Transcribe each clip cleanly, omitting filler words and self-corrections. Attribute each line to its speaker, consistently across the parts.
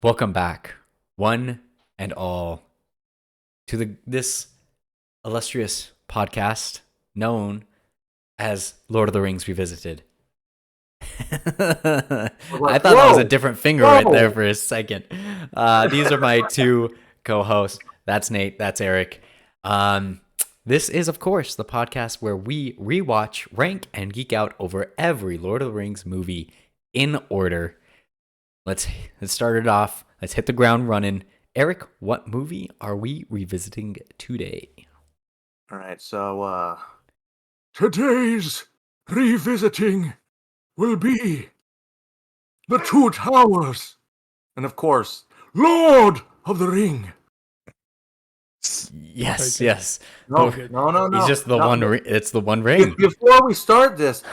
Speaker 1: Welcome back, one and all, to this illustrious podcast known as Lord of the Rings Revisited. I thought that was a different finger right there for a second. These are my two co-hosts. That's Nate. That's Eric. This is, of course, the podcast where we rewatch, rank, and geek out over every Lord of the Rings movie in order. Let's start it off. Let's hit the ground running. Eric, what movie are we revisiting today?
Speaker 2: All right, so today's revisiting will be The Two Towers, and of course, Lord of the Ring.
Speaker 1: Yes, yes.
Speaker 2: No.
Speaker 1: It's just the one. It's the one ring.
Speaker 2: Before we start this,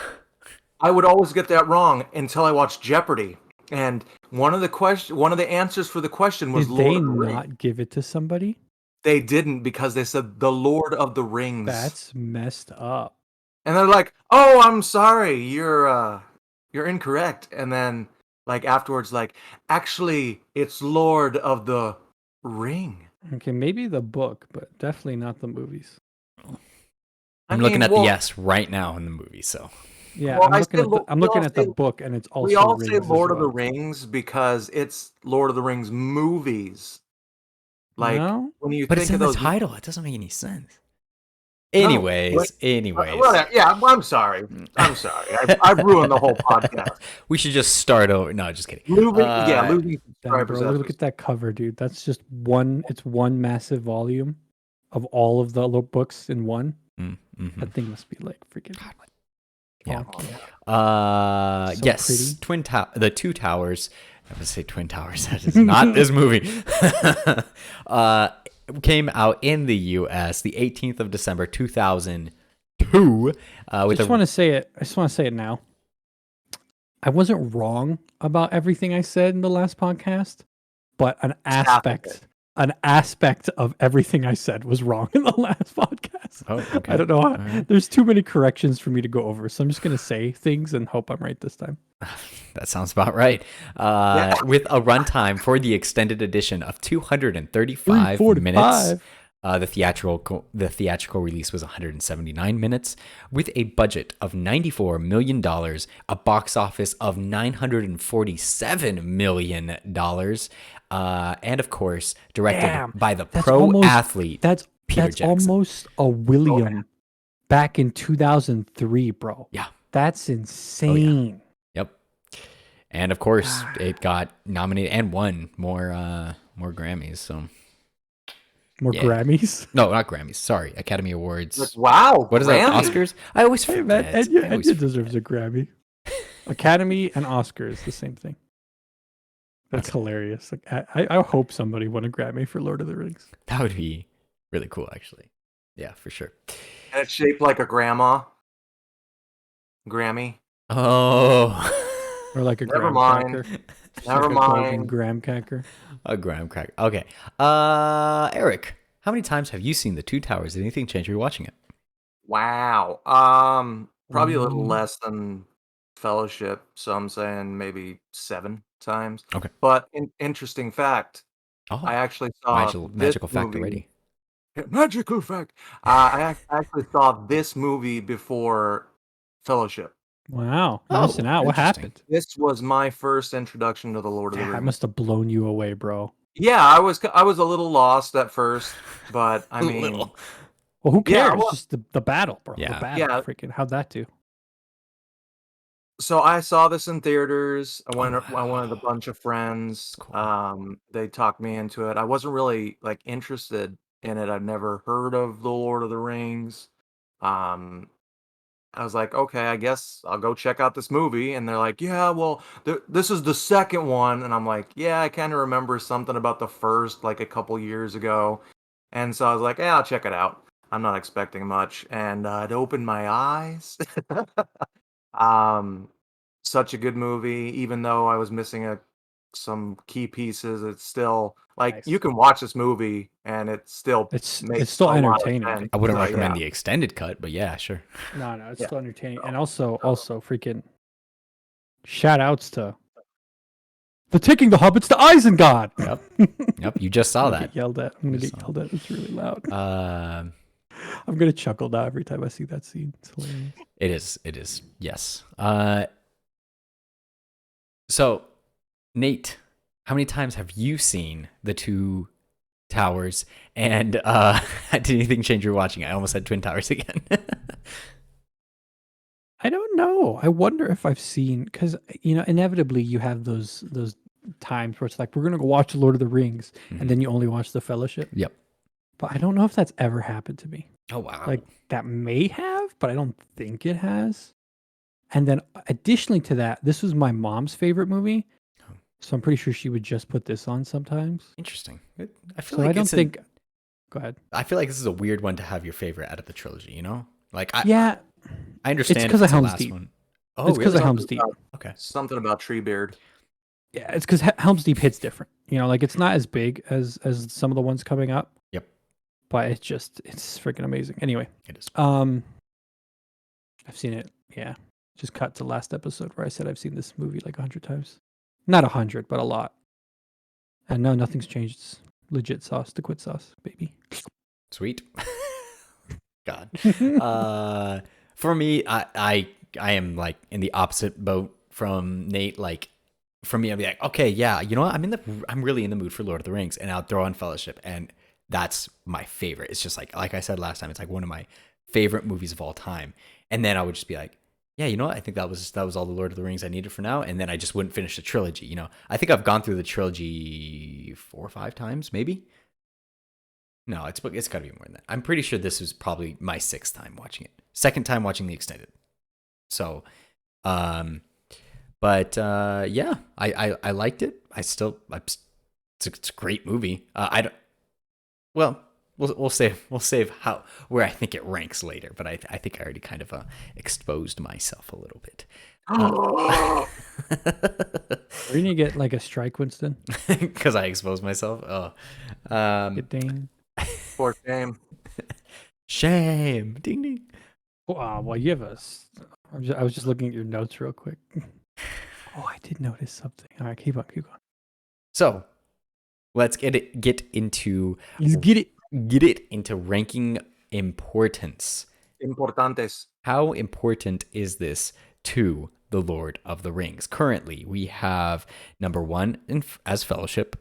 Speaker 2: I would always get that wrong until I watched Jeopardy, and one of the answers for the question was Lord of the Rings.
Speaker 3: Did they not give it to somebody?
Speaker 2: They didn't, because they said the Lord of the Rings.
Speaker 3: That's messed up.
Speaker 2: And they're like, "Oh, I'm sorry, you're incorrect." And then, like afterwards, like, actually, it's Lord of the Ring.
Speaker 3: Okay, maybe the book, but definitely not the movies.
Speaker 1: I'm looking at the yes right now in the movie, so.
Speaker 3: Yeah, well, I'm looking at the book, and it's also.
Speaker 2: We all say Lord of the Rings because it's Lord of the Rings movies. Like, when you
Speaker 1: but
Speaker 2: think
Speaker 1: it's in
Speaker 2: of those
Speaker 1: the title, it doesn't make any sense. Anyways.
Speaker 2: Well, yeah, I'm sorry. I've ruined the whole podcast.
Speaker 1: We should just start over. No, just kidding.
Speaker 2: Losing subscribers.
Speaker 3: Bro, look at that cover, dude. That's just one. It's one massive volume of all of the books in one.
Speaker 1: Mm-hmm.
Speaker 3: That thing must be like freaking.
Speaker 1: Yeah.
Speaker 3: So
Speaker 1: yes.
Speaker 3: Pretty.
Speaker 1: The Two Towers. I would say Twin Towers. That is not this movie. Came out in the U.S. the 18th of December 2002.
Speaker 3: I just want to say it now. I wasn't wrong about everything I said in the last podcast, but an aspect of everything I said was wrong in the last podcast.
Speaker 1: Oh, okay.
Speaker 3: I don't know.
Speaker 1: Right.
Speaker 3: There's too many corrections for me to go over, so I'm just gonna say things and hope I'm right this time.
Speaker 1: That sounds about right. With a runtime for the extended edition of 235 minutes. The theatrical release was 179 minutes, with a budget of $94 million, a box office of $947 million, and of course, directed by the athlete.
Speaker 3: That's
Speaker 1: Peter Jackson.
Speaker 3: Almost a William back in 2003, bro.
Speaker 1: Yeah,
Speaker 3: that's insane.
Speaker 1: Oh, yeah. Yep, and of course, it got nominated and won more Grammys. So.
Speaker 3: More Grammys?
Speaker 1: No, not Grammys. Sorry, Academy Awards.
Speaker 2: Wow,
Speaker 1: what is that? Oscars? I always forget.
Speaker 3: Ed deserves a Grammy. Academy and Oscars, the same thing. That's hilarious. Like, I hope somebody won a Grammy for Lord of the Rings.
Speaker 1: That would be really cool, actually. Yeah, for sure.
Speaker 2: And it's shaped like a grandma. Grammy.
Speaker 1: Oh.
Speaker 3: Or like a
Speaker 2: Never
Speaker 3: graham
Speaker 2: mind.
Speaker 3: cracker.
Speaker 2: Never mind.
Speaker 3: A graham cracker.
Speaker 1: A graham cracker. Okay. Eric, how many times have you seen The Two Towers? Did anything change rewatching it?
Speaker 2: Wow. Probably a little less than Fellowship, so I'm saying maybe 7 times.
Speaker 1: Okay.
Speaker 2: But interesting fact,
Speaker 1: Oh,
Speaker 2: I actually saw
Speaker 1: magical fact already.
Speaker 2: Magical fact. I actually saw this movie before Fellowship.
Speaker 3: Wow, you're missing out. What happened?
Speaker 2: This was my first introduction to the Lord of the Rings.
Speaker 3: I must have blown you away, bro.
Speaker 2: Yeah, I was a little lost at first, but I mean,
Speaker 3: well, who cares? It's just the battle, bro.
Speaker 1: Yeah.
Speaker 3: The battle. Freaking, how'd that do?
Speaker 2: So I saw this in theaters. I went with a bunch of friends.
Speaker 1: Cool.
Speaker 2: They talked me into it. I wasn't really like interested in it. I'd never heard of the Lord of the Rings. I was like, okay, I guess I'll go check out this movie. And they're like, yeah, well, this is the second one. And I'm like, yeah, I kind of remember something about the first, like a couple years ago. And so I was like, yeah, I'll check it out. I'm not expecting much. And it opened my eyes. Such a good movie, even though I was missing some key pieces. It's still like you can watch this movie and it's still
Speaker 3: entertaining.
Speaker 1: I wouldn't recommend the extended cut, but yeah, sure.
Speaker 3: No, it's still entertaining. And also freaking shout outs to They're taking the hobbits to Isengard.
Speaker 1: Yep. You just saw
Speaker 3: I'm
Speaker 1: that.
Speaker 3: gonna get yelled at. I'm gonna
Speaker 1: Just
Speaker 3: get
Speaker 1: saw
Speaker 3: yelled at. It's really loud.
Speaker 1: Um,
Speaker 3: I'm gonna chuckle now every time I see that scene. It's hilarious.
Speaker 1: It is. It is. Yes. So, Nate, how many times have you seen the Two Towers? And did anything change your watching? I almost said Twin Towers again.
Speaker 3: I don't know. I wonder if I've seen, because inevitably you have those times where it's like we're gonna go watch Lord of the Rings, and then you only watch The Fellowship.
Speaker 1: Yep.
Speaker 3: But I don't know if that's ever happened to me.
Speaker 1: Oh wow.
Speaker 3: Like that may have, but I don't think it has. And then additionally to that, this was my mom's favorite movie.
Speaker 1: Oh.
Speaker 3: So I'm pretty sure she would just put this on sometimes.
Speaker 1: Interesting. I feel
Speaker 3: So
Speaker 1: like
Speaker 3: I don't think. Go ahead.
Speaker 1: I feel like this is a weird one to have your favorite out of the trilogy. You know, like I understand
Speaker 3: It's 'cause
Speaker 1: if
Speaker 3: of
Speaker 1: the
Speaker 3: Helm's
Speaker 1: last
Speaker 3: Deep.
Speaker 1: one. Oh,
Speaker 3: It's 'cause
Speaker 1: really?
Speaker 3: of Helm's Deep.
Speaker 1: Okay.
Speaker 2: Something about Treebeard.
Speaker 3: Yeah, it's because Helm's Deep hits different. Like it's not as big as some of the ones coming up.
Speaker 1: Yep.
Speaker 3: But it's freaking amazing. Anyway,
Speaker 1: It is.
Speaker 3: I've seen it. Yeah, just cut to last episode where I said I've seen this movie like 100 times. Not 100, but a lot. And no, nothing's changed. It's legit sauce to quit sauce, baby.
Speaker 1: Sweet. God. For me, I am like in the opposite boat from Nate. Like for me, I'd be like, okay, yeah, you know what? I'm really in the mood for Lord of the Rings, and I'll throw on Fellowship, and that's my favorite. It's just like I said last time, it's like one of my favorite movies of all time. And then I would just be like, yeah, you know what? I think that was all the Lord of the Rings I needed for now. And then I just wouldn't finish the trilogy. I think I've gone through the trilogy 4 or 5 times, maybe. No, it's got to be more than that. I'm pretty sure this was probably my 6th time watching it. 2nd time watching the extended. So, but yeah, I liked it. It's a great movie. We'll save where I think it ranks later. But I think I already kind of exposed myself a little bit.
Speaker 3: Are you gonna get like a strike, Wynnston?
Speaker 1: Because I exposed myself.
Speaker 3: Good ding.
Speaker 2: For shame.
Speaker 1: Shame. Ding ding.
Speaker 3: Well, you have I was just looking at your notes real quick. Oh, I did notice something. All right, keep on.
Speaker 1: So, let's get into ranking importance.
Speaker 2: Importantes.
Speaker 1: How important is this to the Lord of the Rings? Currently, we have number 1 as Fellowship,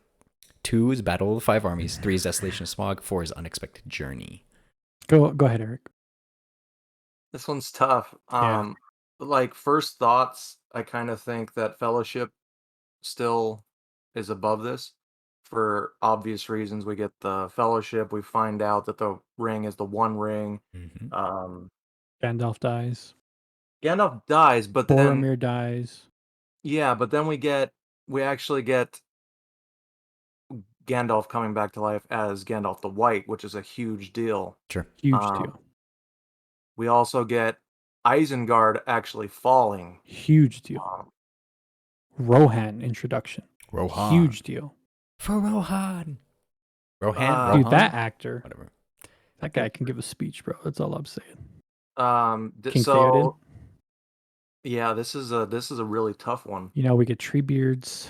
Speaker 1: 2 is Battle of the Five Armies, 3 is Desolation of Smaug, 4 is Unexpected Journey.
Speaker 3: Go ahead, Eric.
Speaker 2: This one's tough.
Speaker 3: Yeah.
Speaker 2: Like first thoughts, I kind of think that Fellowship still is above this for obvious reasons. We get the Fellowship, we find out that the ring is the One Ring.
Speaker 1: Mm-hmm.
Speaker 3: Gandalf dies.
Speaker 2: Gandalf dies, but
Speaker 3: Boromir dies.
Speaker 2: Yeah, but then we actually get Gandalf coming back to life as Gandalf the White, which is a huge deal.
Speaker 1: Sure.
Speaker 3: Huge deal.
Speaker 2: We also get Isengard actually falling.
Speaker 3: Huge deal. Rohan introduction.
Speaker 1: Rohan.
Speaker 3: Huge deal.
Speaker 1: For Rohan. Rohan?
Speaker 3: Dude, that actor.
Speaker 1: Whatever.
Speaker 3: That guy can give a speech, bro. That's all I'm saying.
Speaker 2: King Theoden? Yeah, this is a really tough one.
Speaker 3: We get Treebeards.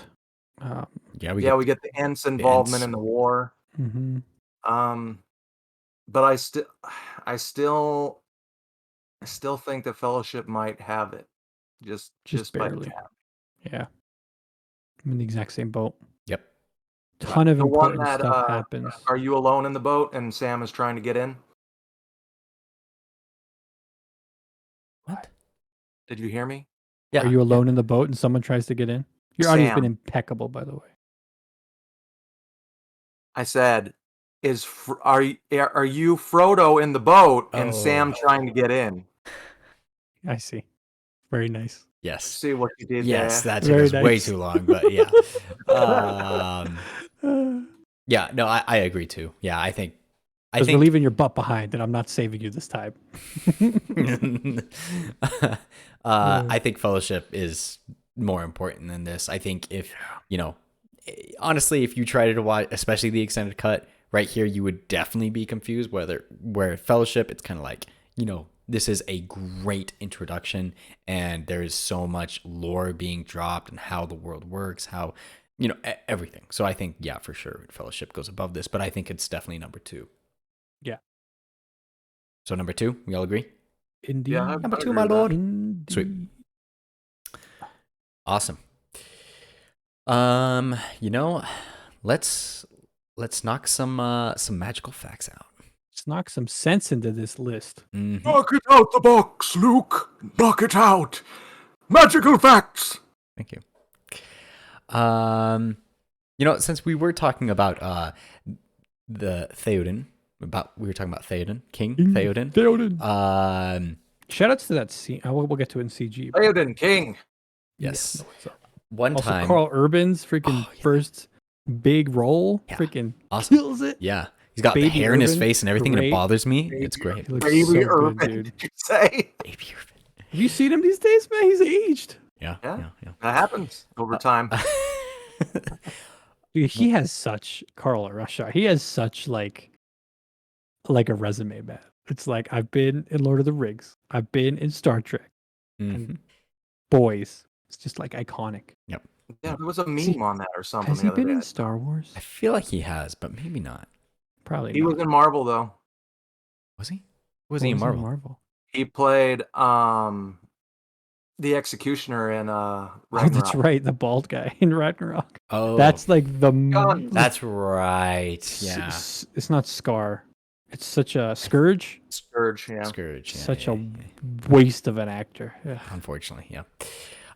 Speaker 1: We
Speaker 2: get the Ents' involvement in the war.
Speaker 3: Mm-hmm.
Speaker 2: But I still think the Fellowship might have it. Just
Speaker 3: barely. Yeah. I'm in the exact same boat.
Speaker 1: Yep.
Speaker 3: Ton of important stuff happens.
Speaker 2: Are you alone in the boat and Sam is trying to get in?
Speaker 1: What?
Speaker 2: Did you hear me?
Speaker 1: Yeah.
Speaker 3: Are you alone in the boat and someone tries to get in? Your audio's been impeccable, by the way.
Speaker 2: I said, are you Frodo in the boat and Sam trying to get in?
Speaker 3: I see. Very nice.
Speaker 1: Yes.
Speaker 2: See what you did
Speaker 1: yes,
Speaker 2: there?
Speaker 1: that took us way too long, but yeah. Yeah, no, I agree too. Yeah, I think
Speaker 3: we're leaving your butt behind, and I'm not saving you this time.
Speaker 1: I think Fellowship is more important than this. I think honestly, if you try to watch, especially the extended cut, right here, you would definitely be confused. Where Fellowship, it's kind of like, this is a great introduction, and there is so much lore being dropped and how the world works, how everything. So I think, yeah, for sure, Fellowship goes above this, but I think it's definitely number 2.
Speaker 3: Yeah.
Speaker 1: So number 2, we all agree?
Speaker 3: Indeed.
Speaker 2: Yeah,
Speaker 1: Number
Speaker 2: I
Speaker 1: 2,
Speaker 2: agree
Speaker 1: my
Speaker 2: with that.
Speaker 1: lord.
Speaker 3: Indeed.
Speaker 1: Sweet. Awesome. Let's knock some magical facts out.
Speaker 3: Let's knock some sense into this list.
Speaker 1: Mhm.
Speaker 2: Knock it out the box, Luke. Knock it out. Magical facts.
Speaker 1: Thank you. Since we were talking about the Theoden, we were talking about Theoden, King Theoden.
Speaker 3: Theoden. Shout outs to that scene. We'll get to it in CG. but-
Speaker 2: Theoden King.
Speaker 1: Yes.
Speaker 3: no, what's up?
Speaker 1: One
Speaker 3: Also,
Speaker 1: time.
Speaker 3: Carl Urban's freaking
Speaker 1: Oh, yeah.
Speaker 3: first big role.
Speaker 1: Yeah.
Speaker 3: Freaking
Speaker 1: Awesome.
Speaker 3: kills it.
Speaker 1: Yeah. He's got the
Speaker 3: Baby
Speaker 1: hair in his
Speaker 3: Urban,
Speaker 1: face and everything, and it
Speaker 3: great.
Speaker 1: bothers me.
Speaker 2: Baby
Speaker 1: It's great.
Speaker 3: He looks
Speaker 2: Baby
Speaker 3: so good,
Speaker 2: Urban,
Speaker 3: dude.
Speaker 2: did you say?
Speaker 1: Baby Urban.
Speaker 3: Have you seen him these days, man? He's aged.
Speaker 1: Yeah.
Speaker 2: Yeah. That happens over time.
Speaker 3: Dude, he has such Carl Russia. He has such like a resume, man. It's like I've been in Lord of the Rings. I've been in Star Trek.
Speaker 1: Mhm.
Speaker 3: Boys. It's just like iconic.
Speaker 2: Yeah, there was a
Speaker 3: He-
Speaker 2: meme on that or something.
Speaker 3: Has
Speaker 2: the
Speaker 3: he
Speaker 2: other
Speaker 3: been
Speaker 2: day.
Speaker 3: in Star Wars?
Speaker 1: I feel like he has, but maybe not.
Speaker 3: Probably
Speaker 2: He
Speaker 3: not.
Speaker 2: was in Marvel though.
Speaker 1: Was he? Was he in Marvel?
Speaker 2: He played the Executioner in
Speaker 3: Oh,
Speaker 2: Ragnarok.
Speaker 3: that's right. The bald guy in Ragnarok.
Speaker 1: Oh,
Speaker 3: That's like the.
Speaker 2: God,
Speaker 1: that's right. Yeah.
Speaker 3: It's not Scar. It's such a Scourge.
Speaker 2: Scourge. Yeah.
Speaker 1: Scourge. Yeah,
Speaker 3: Such
Speaker 1: yeah,
Speaker 3: a
Speaker 1: yeah.
Speaker 3: waste of an actor. Yeah.
Speaker 1: Unfortunately, yeah.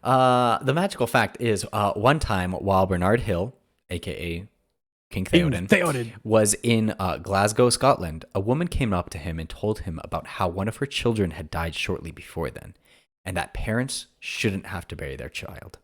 Speaker 1: The magical fact is, one time while Bernard Hill, aka King Theoden, was in Glasgow, Scotland, a woman came up to him and told him about how one of her children had died shortly before then, and that parents shouldn't have to bury their child.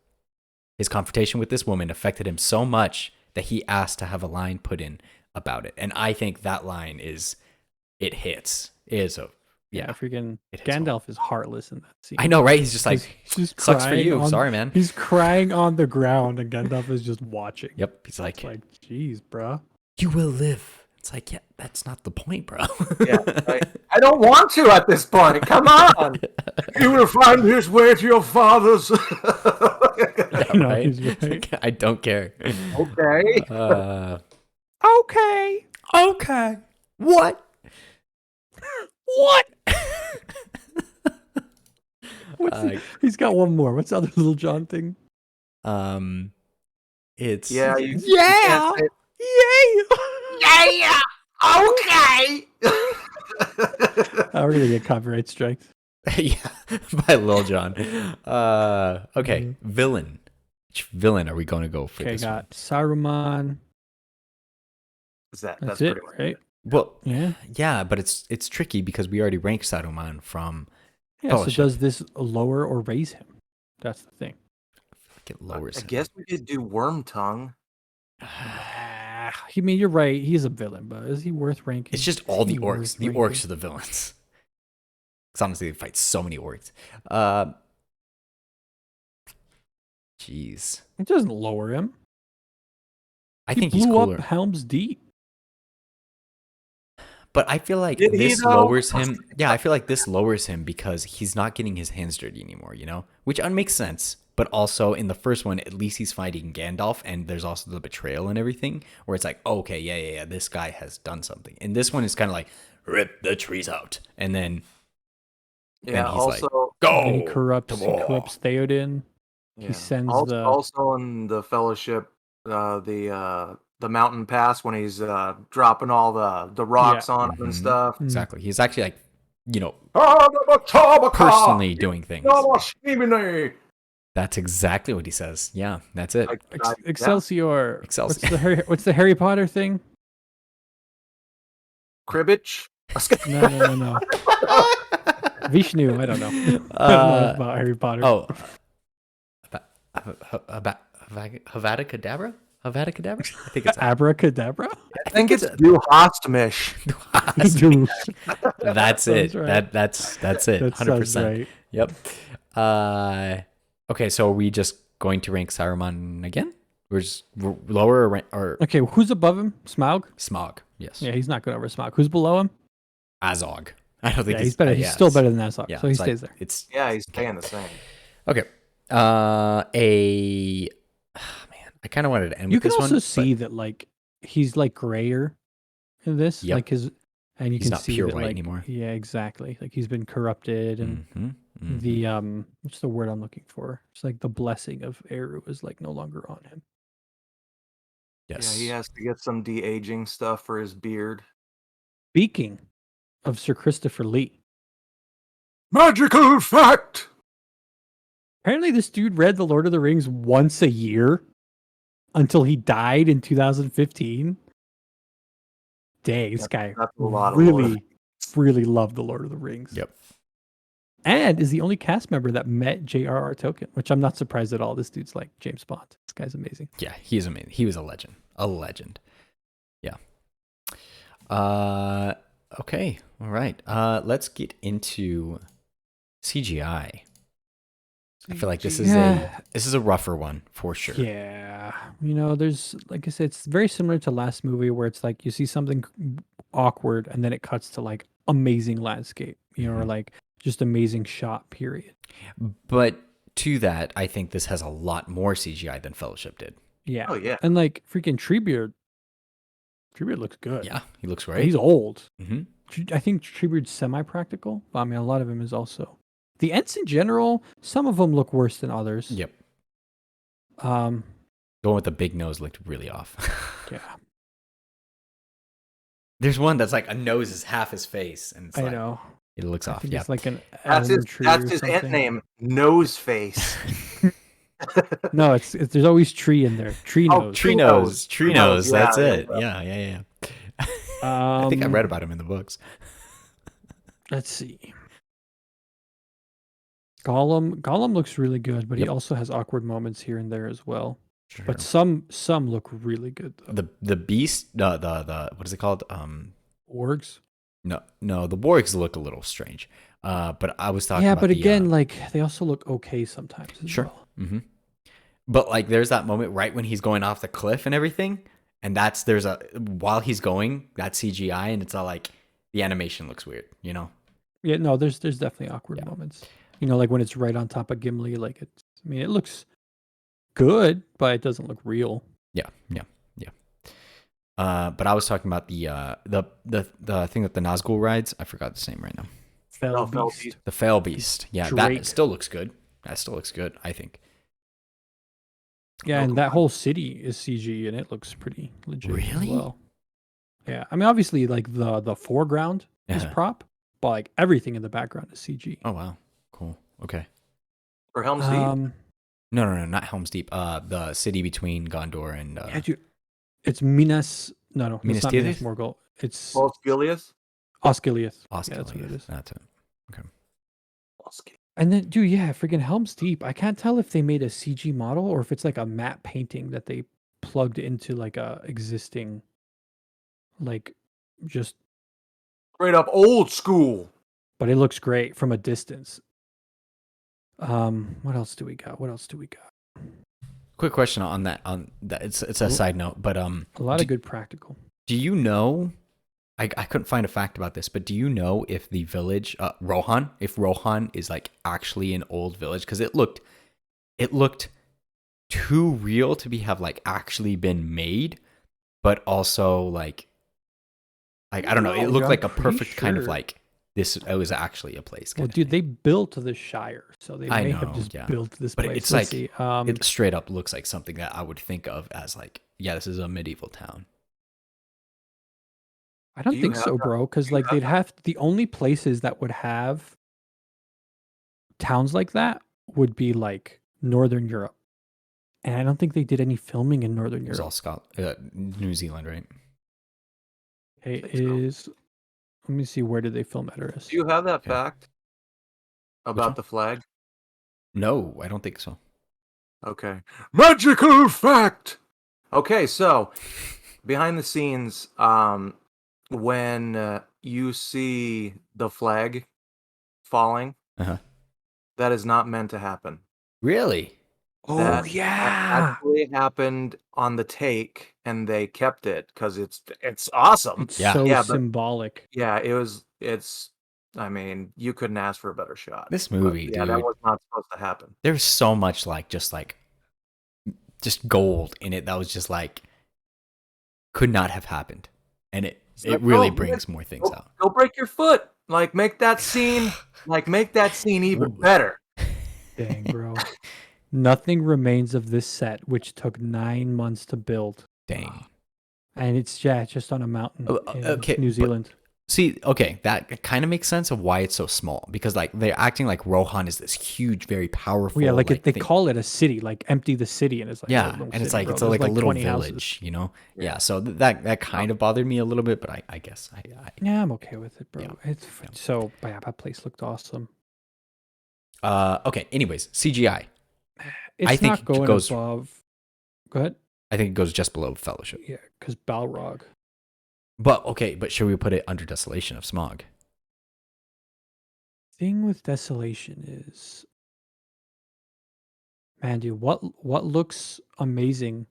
Speaker 1: His confrontation with this woman affected him so much that he asked to have a line put in about it. And I think that line it hits. It is a,
Speaker 3: Yeah, freaking
Speaker 1: It hits home.
Speaker 3: Gandalf is heartless in that scene.
Speaker 1: I know, right? He's just like,
Speaker 3: He's just
Speaker 1: sucks for
Speaker 3: crying
Speaker 1: you.
Speaker 3: on-
Speaker 1: Sorry, man.
Speaker 3: He's crying on the ground, and Gandalf is just watching.
Speaker 1: Yep. He's like,
Speaker 3: It's like, jeez, bruh.
Speaker 1: you will live. It's like, yeah, that's not the point, bro.
Speaker 2: Yeah, I don't want to at this point. Come on. He will find his way to your father's.
Speaker 1: Yeah,
Speaker 3: No,
Speaker 1: right?
Speaker 3: he's right.
Speaker 1: I don't care.
Speaker 2: Okay.
Speaker 3: Okay.
Speaker 1: Okay. What? What?
Speaker 3: He's got one more. What's the other Little John thing?
Speaker 1: It's
Speaker 2: Yeah.
Speaker 1: yeah.
Speaker 3: Yay!
Speaker 2: Okay.
Speaker 3: We're gonna get copyright strikes.
Speaker 1: Yeah, by Lil Jon. Okay, villain. Which villain are we going to go for
Speaker 3: Okay,
Speaker 1: this
Speaker 3: got
Speaker 1: one?
Speaker 3: Saruman.
Speaker 2: That's
Speaker 3: That's it,
Speaker 2: pretty much
Speaker 3: right?
Speaker 1: Well,
Speaker 3: Yeah.
Speaker 1: yeah, but it's tricky because we already ranked Saruman from.
Speaker 3: Yeah.
Speaker 1: Fellowship.
Speaker 3: So does this lower or raise him? That's the thing.
Speaker 1: It lowers.
Speaker 2: I
Speaker 1: him.
Speaker 2: guess we could do Worm Tongue.
Speaker 3: I mean, you're right. He's a villain, but is he worth ranking?
Speaker 1: It's just all
Speaker 3: Is
Speaker 1: the
Speaker 3: he
Speaker 1: orcs.
Speaker 3: worth
Speaker 1: The
Speaker 3: ranking?
Speaker 1: orcs are the villains. Because honestly, they fight so many orcs. Jeez,
Speaker 3: It doesn't lower him.
Speaker 1: I
Speaker 3: He
Speaker 1: think
Speaker 3: blew
Speaker 1: he's cooler.
Speaker 3: up Helm's Deep.
Speaker 1: But I feel like
Speaker 2: Did he,
Speaker 1: this
Speaker 2: though?
Speaker 1: lowers him. Yeah, I feel like this lowers him because he's not getting his hands dirty anymore, Which makes sense. But also in the first one, at least he's fighting Gandalf, and there's also the betrayal and everything, where it's like, okay, yeah, this guy has done something. And this one is kind of like, rip the trees out. And then
Speaker 2: Yeah.
Speaker 1: he's like,
Speaker 2: Also,
Speaker 1: go
Speaker 3: And he
Speaker 1: to
Speaker 3: corrupts
Speaker 1: war.
Speaker 3: Theoden.
Speaker 2: yeah.
Speaker 3: He sends
Speaker 2: also,
Speaker 3: the.
Speaker 2: also in the Fellowship, the mountain pass when he's dropping all the rocks on him and
Speaker 1: Mhm.
Speaker 2: stuff.
Speaker 1: Exactly. He's actually like,
Speaker 2: Personally
Speaker 1: personally doing things. That's exactly what he says. Yeah, that's it.
Speaker 3: Excelsior.
Speaker 1: Excelsior.
Speaker 3: What's the Harry Potter thing?
Speaker 2: Cribbage.
Speaker 3: No. Vishnu. I don't know. I don't know about Harry Potter.
Speaker 1: Oh, Havada Kedavra? Havada Kedavra? I think it's
Speaker 3: Abracadabra.
Speaker 2: I think it's Du Hostmish.
Speaker 3: Dude,
Speaker 1: That's it.
Speaker 3: Sounds right.
Speaker 1: That's it.
Speaker 3: that
Speaker 1: 100%.
Speaker 3: sounds right.
Speaker 1: Yep. Okay, so are we just going to rank Saruman again? We're just lower or
Speaker 3: Okay, who's above him? Smaug.
Speaker 1: Smog? Yes.
Speaker 3: Yeah, he's not good over Smaug. Who's below him?
Speaker 1: Azog. I don't think
Speaker 3: Yeah, he's better. He's still better than Azog,
Speaker 1: Yeah,
Speaker 3: so he
Speaker 1: it's like-
Speaker 3: stays there.
Speaker 1: It's
Speaker 2: Yeah, he's staying the same.
Speaker 1: okay. Man, I kind of wanted to end
Speaker 3: You
Speaker 1: with
Speaker 3: can
Speaker 1: this
Speaker 3: also
Speaker 1: one.
Speaker 3: see that like he's like grayer in this,
Speaker 1: Yep.
Speaker 3: like his, and you
Speaker 1: He's
Speaker 3: can
Speaker 1: not
Speaker 3: see
Speaker 1: pure
Speaker 3: that
Speaker 1: white
Speaker 3: like
Speaker 1: anymore.
Speaker 3: yeah, exactly. Like he's been corrupted, and
Speaker 1: Mm-hmm.
Speaker 3: the what's the word I'm looking for? It's like the blessing of Eru is like no longer on him.
Speaker 1: Yes.
Speaker 2: Yeah, he has to get some de-aging stuff for his beard.
Speaker 3: Speaking of Sir Christopher Lee,
Speaker 2: Magical fact!
Speaker 3: apparently this dude read The Lord of the Rings once a year until he died in 2015. Dang, this guy
Speaker 2: That's a lot of Lord of
Speaker 3: really, really loved The Lord of the Rings.
Speaker 1: Yep.
Speaker 3: And is the only cast member that met J.R.R. Tolkien, which I'm not surprised at all. This dude's like James Bond. This guy's amazing.
Speaker 1: Yeah, he's amazing. He was a legend. A legend. Yeah. Okay. All right. Let's get into CGI. I feel like this is a rougher one for sure.
Speaker 3: Yeah. You know, there's, like I said, it's very similar to last movie where it's like you see something awkward and then it cuts to like amazing landscape, you know, or like just amazing shot, period.
Speaker 1: But to that, I think this has a lot more CGI than Fellowship did.
Speaker 3: Yeah.
Speaker 2: Oh, yeah.
Speaker 3: And like freaking Treebeard looks good.
Speaker 1: Yeah, he looks
Speaker 3: But
Speaker 1: great.
Speaker 3: he's old.
Speaker 1: Mm-hmm.
Speaker 3: I think Treebeard's semi-practical. But I mean, a lot of him is also. The Ents in general, some of them look worse than others.
Speaker 1: Yep.
Speaker 3: Um,
Speaker 1: Going with the big nose looked really off.
Speaker 3: yeah.
Speaker 1: There's one that's like a nose is half his face, and it's
Speaker 3: I
Speaker 1: like,
Speaker 3: know.
Speaker 1: it looks
Speaker 3: I
Speaker 1: off.
Speaker 3: think
Speaker 1: Yeah.
Speaker 3: it's like an
Speaker 2: That's
Speaker 3: elm
Speaker 2: his,
Speaker 3: tree
Speaker 2: that's
Speaker 3: or
Speaker 2: his
Speaker 3: something.
Speaker 2: ant name, Noseface.
Speaker 3: No, it's there's always tree in there. Tree
Speaker 2: Oh,
Speaker 3: nose.
Speaker 1: Tree nose. Tree nose.
Speaker 2: Yeah,
Speaker 1: That's
Speaker 2: yeah,
Speaker 1: it.
Speaker 2: yeah.
Speaker 1: Yeah. I think I read about him in the books.
Speaker 3: Let's see. Gollum looks really good, but he
Speaker 1: Yep.
Speaker 3: also has awkward moments here and there as well.
Speaker 1: Sure.
Speaker 3: But some look really good though.
Speaker 1: The beast, the what is it called?
Speaker 3: Orgs.
Speaker 1: No, the Borgs look a little strange. But I was talking
Speaker 3: Yeah,
Speaker 1: about
Speaker 3: but
Speaker 1: the,
Speaker 3: again, like they also look okay sometimes as
Speaker 1: sure.
Speaker 3: well.
Speaker 1: Mm-hmm. But like, there's that moment right when he's going off the cliff and everything, and while he's going, that's CGI, and it's all like the animation looks weird, you know?
Speaker 3: Yeah, no, there's definitely awkward
Speaker 1: Yeah.
Speaker 3: moments. You know, like when it's right on top of Gimli, like it's. I mean, it looks good, but it doesn't look real.
Speaker 1: Yeah. But I was talking about the thing that the Nazgul rides. I forgot the name right now.
Speaker 3: Fell
Speaker 2: Fell
Speaker 3: beast.
Speaker 2: Beast.
Speaker 1: The Fail Beast. Yeah,
Speaker 3: Drake.
Speaker 1: that still looks good. That still looks good, I think.
Speaker 3: Yeah, and that whole city is CG, and it looks pretty legit
Speaker 1: Really?
Speaker 3: as well. Yeah, I mean, obviously, like the foreground is prop, but like everything in the background is CG.
Speaker 1: Oh wow, cool. Okay.
Speaker 2: For Helm's Deep?
Speaker 1: No, not Helm's Deep. The city between Gondor and
Speaker 3: Yeah, dude, it's Minas. No, it's
Speaker 1: Minas
Speaker 3: not
Speaker 1: Tirith?
Speaker 3: Minas Morgul. It's
Speaker 2: Osgiliath?
Speaker 3: Osgiliath. Yeah,
Speaker 1: Osgiliath.
Speaker 3: that's what it is.
Speaker 1: That's it. Okay.
Speaker 2: Osgiliath.
Speaker 3: And then, dude, yeah, freaking Helm's Deep. I can't tell if they made a CG model or if it's like a matte painting that they plugged into like a existing, like, just.
Speaker 2: Straight up old school.
Speaker 3: But it looks great from a distance. What else do we got?
Speaker 1: Quick question on that. It's a side note, but
Speaker 3: A lot of good practical.
Speaker 1: Do you know? I couldn't find a fact about this, but do you know if the village Rohan, if Rohan is like actually an old village? Because it looked too real to have like actually been made, but also like I don't know. It looked
Speaker 3: I'm
Speaker 1: like a
Speaker 3: pretty
Speaker 1: perfect kind of
Speaker 3: sure.
Speaker 1: like this. It was actually a place.
Speaker 3: Well, dude, they built the Shire, so they
Speaker 1: I
Speaker 3: may
Speaker 1: know,
Speaker 3: have just
Speaker 1: yeah.
Speaker 3: built this
Speaker 1: But
Speaker 3: place.
Speaker 1: it's
Speaker 3: Let's
Speaker 1: like
Speaker 3: see.
Speaker 1: it straight up looks like something that I would think of as like, yeah, this is a medieval town.
Speaker 3: I don't
Speaker 2: Do you
Speaker 3: think
Speaker 2: have
Speaker 3: so,
Speaker 2: that?
Speaker 3: bro. Because like they'd have the only places that would have towns like that would be like Northern Europe, and I don't think they did any filming in Northern
Speaker 1: It was
Speaker 3: Europe.
Speaker 1: all New Zealand, right?
Speaker 3: It
Speaker 2: think so.
Speaker 3: is. Let me see. Where did they film Edoras?
Speaker 2: Do you have that
Speaker 1: Okay.
Speaker 2: fact
Speaker 1: one?
Speaker 2: about the flag?
Speaker 1: No, I don't think so.
Speaker 2: Okay. Magical fact! Okay, so behind the scenes, when you see the flag falling,
Speaker 1: Uh-huh.
Speaker 2: that is not meant to happen.
Speaker 1: Really?
Speaker 2: That actually happened on the take, and they kept it because it's awesome.
Speaker 3: It's
Speaker 1: Yeah.
Speaker 3: so
Speaker 2: Yeah, but-
Speaker 3: symbolic.
Speaker 2: Yeah, it's. I mean, you couldn't ask for a better shot.
Speaker 1: This
Speaker 2: But
Speaker 1: movie,
Speaker 2: yeah,
Speaker 1: dude.
Speaker 2: that was not supposed to happen.
Speaker 1: There's so much like just like just gold in it that was just like could not have happened, and it
Speaker 2: like,
Speaker 1: really
Speaker 2: oh,
Speaker 1: brings more things out.
Speaker 2: Go break your foot. Like make that scene even better.
Speaker 3: Dang, bro. Nothing remains of this set, which took 9 months to build.
Speaker 1: Dang.
Speaker 3: And it's just on a mountain in New Zealand.
Speaker 1: See, okay, that kind of makes sense of why it's so small, because like they're acting like Rohan is this huge, very powerful.
Speaker 3: Well, yeah, like they call it a city, like empty the city, and it's like
Speaker 1: yeah, and it's like a little village, you know. Yeah, so that kind of bothered me a little bit, but I guess I
Speaker 3: yeah, I'm okay with it, bro.
Speaker 1: Yeah.
Speaker 3: So yeah, that place looked awesome.
Speaker 1: Okay. Anyways, CGI.
Speaker 3: It's
Speaker 1: I think
Speaker 3: not going
Speaker 1: it goes
Speaker 3: above. Go ahead.
Speaker 1: I think it goes just below Fellowship.
Speaker 3: Yeah, because Balrog.
Speaker 1: But okay, but should we put it under Desolation of Smog?
Speaker 3: Thing with Desolation is, man, dude, what looks amazing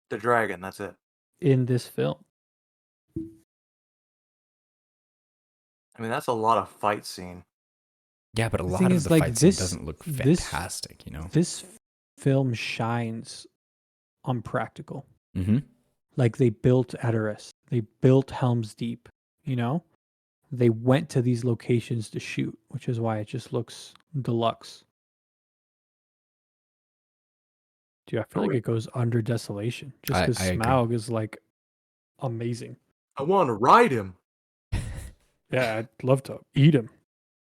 Speaker 2: The dragon, that's it.
Speaker 3: in this film?
Speaker 2: I mean, that's a lot of fight scene.
Speaker 1: Yeah, but a lot
Speaker 3: thing
Speaker 1: of
Speaker 3: is,
Speaker 1: the
Speaker 3: like,
Speaker 1: fight scene
Speaker 3: this-
Speaker 1: doesn't look
Speaker 3: this-
Speaker 1: fantastic, you know.
Speaker 3: This film shines on practical.
Speaker 1: Mm-hmm.
Speaker 3: Like they built Edoras, they built Helm's Deep, you know? They went to these locations to shoot, which is why it just looks deluxe. Dude, I feel like it goes under Desolation just because
Speaker 1: I agree.
Speaker 3: Smaug is like amazing.
Speaker 2: I want to ride him.
Speaker 3: Yeah, I'd love to eat him.